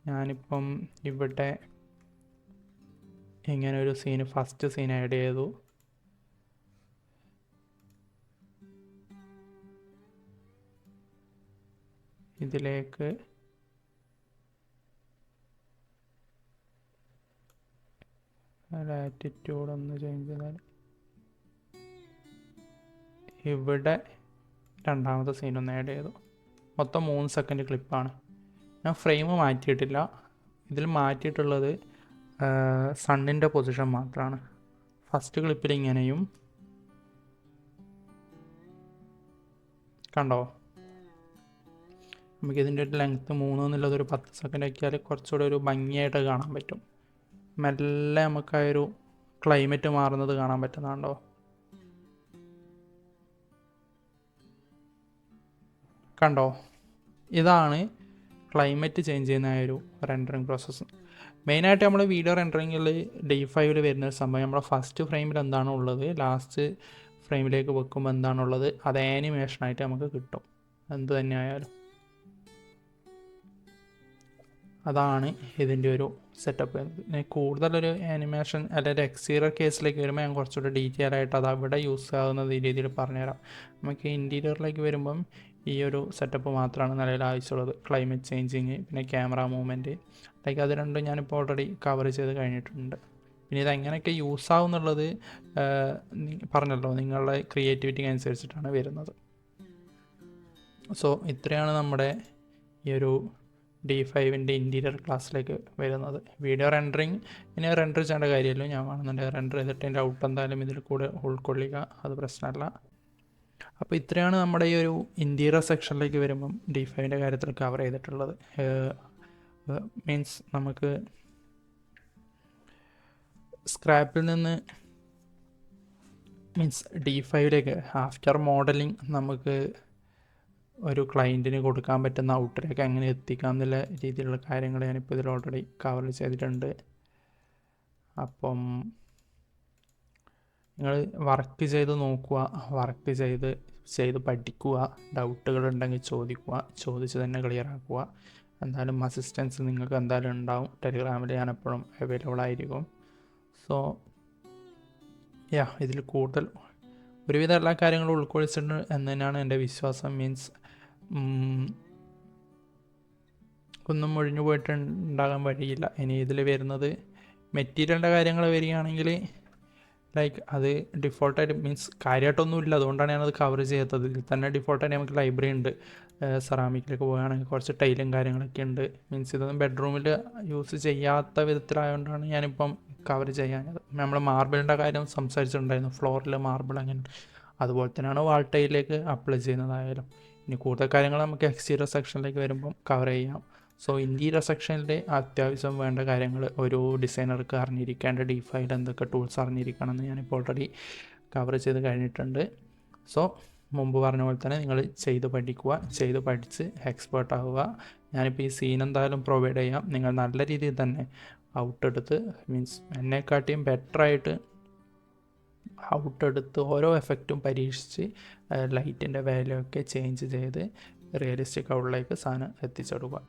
ഞാനിപ്പം ഇവിടെ ഇങ്ങനെ ഒരു സീന് ഫസ്റ്റ് സീൻ ആഡ് ചെയ്തു. ഇതിലേക്ക് ലാറ്റിറ്റ്യൂഡ് ഒന്ന് ചേഞ്ച് ചെയ്താൽ ഇവിടെ രണ്ടാമത്തെ സീനൊന്ന് ആഡ് ചെയ്തു. മൊത്തം 3 സെക്കൻഡ് ക്ലിപ്പാണ്. ഞാൻ ഫ്രെയിം മാറ്റിയിട്ടില്ല. ഇതിൽ മാറ്റിയിട്ടുള്ളത് സണ്ണിൻ്റെ പൊസിഷൻ മാത്രമാണ്. ഫസ്റ്റ് ക്ലിപ്പിൽ ഇങ്ങനെയും കണ്ടോ, നമുക്കിതിൻ്റെ ഒരു ലെങ്ത്ത് 3 എന്നുള്ളത് ഒരു 10 സെക്കൻഡ് ആക്കിയാൽ കുറച്ചുകൂടെ ഒരു ഭംഗിയായിട്ട് കാണാൻ പറ്റും. മെല്ലെ നമുക്ക് ആ ഒരു ക്ലൈമറ്റ് മാറുന്നത് കാണാൻ പറ്റുന്നുണ്ടോ? കണ്ടോ, ഇതാണ് ക്ലൈമറ്റ് ചേഞ്ച് ചെയ്യുന്ന ആ ഒരു റെൻഡറിങ് പ്രോസസ്സ്. മെയിനായിട്ട് നമ്മൾ വീഡിയോ റെൻഡറിങ്ങിൽ D5 വരുന്ന സംഭവം നമ്മുടെ ഫസ്റ്റ് ഫ്രെയിമിൽ എന്താണോ ഉള്ളത് ലാസ്റ്റ് ഫ്രെയിമിലേക്ക് വെക്കുമ്പോൾ എന്താണുള്ളത് അത് ആനിമേഷനായിട്ട് നമുക്ക് കിട്ടും, എന്ത് തന്നെ ആയാലും. അതാണ് ഇതിൻ്റെ ഒരു സെറ്റപ്പ്. പിന്നെ കൂടുതലൊരു ആനിമേഷൻ അല്ലെങ്കിൽ എക്സ്റ്റീരിയർ കേസിലേക്ക് വരുമ്പോൾ ഞാൻ കുറച്ചുകൂടി ഡീറ്റെയിൽ ആയിട്ട് അത് അവിടെ യൂസ് ആകുന്ന രീതിയിൽ പറഞ്ഞുതരാം. നമുക്ക് ഇൻറ്റീരിയറിലേക്ക് വരുമ്പം ഈ ഒരു സെറ്റപ്പ് മാത്രമാണ് നിലവിൽ ആവശ്യമുള്ളത്. ക്ലൈമറ്റ് ചേഞ്ചിങ്, പിന്നെ ക്യാമറ മൂവ്മെൻറ്റ്, ലൈക്ക് അത് രണ്ടും ഞാനിപ്പോൾ ഓൾറെഡി കവർ ചെയ്ത് കഴിഞ്ഞിട്ടുണ്ട്. പിന്നെ ഇതെങ്ങനെയൊക്കെ യൂസ് ആവുന്നുള്ളത് പറഞ്ഞല്ലോ, നിങ്ങളുടെ ക്രിയേറ്റിവിറ്റിക്ക് അനുസരിച്ചിട്ടാണ് വരുന്നത്. സോ ഇത്രയാണ് നമ്മുടെ ഈ ഒരു D5ൻ്റെ ഇൻറ്റീരിയർ ക്ലാസ്സിലേക്ക് വരുന്നത്. വീഡിയോ റെൻഡറിങ് ഇനി റെൻഡർ ചെയ്യേണ്ട കാര്യമല്ലോ, ഞാൻ വേണമെന്നുണ്ടെങ്കിൽ റെൻഡർ ചെയ്തിട്ട് എൻ്റെ ഔട്ട് എന്തായാലും ഇതിൽ കൂടെ ഉൾക്കൊള്ളിക്കുക, അത് പ്രശ്നമല്ല. അപ്പോൾ ഇത്രയാണ് നമ്മുടെ ഈ ഒരു ഇൻറ്റീരിയർ സെക്ഷനിലേക്ക് വരുമ്പം D5ൻ്റെ കാര്യത്തിൽ കവർ ചെയ്തിട്ടുള്ളത്. മീൻസ് നമുക്ക് സ്ക്രാപ്പിൽ നിന്ന് മീൻസ് D5ലേക്ക് ആഫ്റ്റർ മോഡലിംഗ് നമുക്ക് ഒരു ക്ലയൻറ്റിന് കൊടുക്കാൻ പറ്റുന്ന ഔട്ടറേക്ക് എങ്ങനെ എത്തിക്കാം എന്നുള്ള രീതിയിലുള്ള കാര്യങ്ങൾ ഞാനിപ്പോൾ ഇതിൽ ഓൾറെഡി കവർ ചെയ്തിട്ടുണ്ട്. അപ്പം നിങ്ങൾ വർക്ക് ചെയ്ത് നോക്കുക, വർക്ക് ചെയ്ത് പഠിക്കുക, ഡൗട്ടുകൾ ഉണ്ടെങ്കിൽ ചോദിച്ച് തന്നെ ക്ലിയർ ആക്കുക. എന്തായാലും അസിസ്റ്റൻസ് നിങ്ങൾക്ക് എന്തായാലും ഉണ്ടാവും. ടെലിഗ്രാമിൽ ഞാൻ എപ്പോഴും അവൈലബിൾ ആയിരിക്കും. സോ ഇതിൽ കൂടുതൽ ഒരുവിധം എല്ലാ കാര്യങ്ങളും ഉൾക്കൊള്ളിച്ചിട്ടുണ്ട് എന്ന് തന്നെയാണ് എൻ്റെ വിശ്വാസം. മീൻസ് ഒന്നും ഒഴിഞ്ഞു പോയിട്ടുണ്ടാകാൻ വഴിയില്ല. ഇനി ഇതിൽ വരുന്നത് മെറ്റീരിയലിൻ്റെ കാര്യങ്ങൾ വരികയാണെങ്കിൽ ലൈക്ക് അത് ഡിഫോൾട്ടായിട്ട് മീൻസ് കാര്യമായിട്ടൊന്നുമില്ല, അതുകൊണ്ടാണ് ഞാനത് കവർ ചെയ്യാത്തത്. ഇതിൽ തന്നെ ഡിഫോൾട്ടായിട്ട് നമുക്ക് ലൈബ്രറി ഉണ്ട്. സെറാമിക്കിലേക്ക് പോവുകയാണെങ്കിൽ കുറച്ച് ടൈലും കാര്യങ്ങളൊക്കെ ഉണ്ട്. മീൻസ് ഇതൊന്നും ബെഡ്റൂമിൽ യൂസ് ചെയ്യാത്ത വിധത്തിലായതുകൊണ്ടാണ് ഞാനിപ്പം കവർ ചെയ്യാനത്. നമ്മൾ മാർബിളിൻ്റെ കാര്യം സംസാരിച്ചിട്ടുണ്ടായിരുന്നു, ഫ്ലോറിൽ മാർബിൾ അങ്ങനെ, അതുപോലെ തന്നെയാണ് വാൾ ടൈലിലേക്ക് അപ്ലൈ ചെയ്യുന്നതായാലും. ഇനി കൂടുതൽ കാര്യങ്ങൾ നമുക്ക് എക്സ്റ്റീരിയർ സെക്ഷനിലേക്ക് വരുമ്പം കവർ ചെയ്യാം. സോ ഇൻറ്റീരിയർ സെക്ഷനിലെ അത്യാവശ്യം വേണ്ട കാര്യങ്ങൾ ഒരു ഡിസൈനർക്ക് അറിഞ്ഞിരിക്കേണ്ട D5ൽ എന്തൊക്കെ ടൂൾസ് അറിഞ്ഞിരിക്കണം എന്ന് ഞാനിപ്പോൾ ഓൾറെഡി കവർ ചെയ്ത് കഴിഞ്ഞിട്ടുണ്ട്. സോ മുമ്പ് പറഞ്ഞ പോലെ തന്നെ നിങ്ങൾ ചെയ്ത് പഠിച്ച് എക്സ്പേർട്ട് ആവുക. ഞാനിപ്പോൾ ഈ സീൻ എന്തായാലും പ്രൊവൈഡ് ചെയ്യാം. നിങ്ങൾ നല്ല രീതിയിൽ തന്നെ ഔട്ടെടുത്ത് മീൻസ് എന്നെക്കാട്ടിയും ബെറ്ററായിട്ട് ഔട്ടെടുത്ത് ഓരോ എഫക്റ്റും പരീക്ഷിച്ച് ലൈറ്റിൻ്റെ വാല്യൂ ഒക്കെ ചേഞ്ച് ചെയ്ത് റിയലിസ്റ്റിക് ഔട്ടിലേക്ക് സാധനം എത്തിച്ചെടുക്കുക.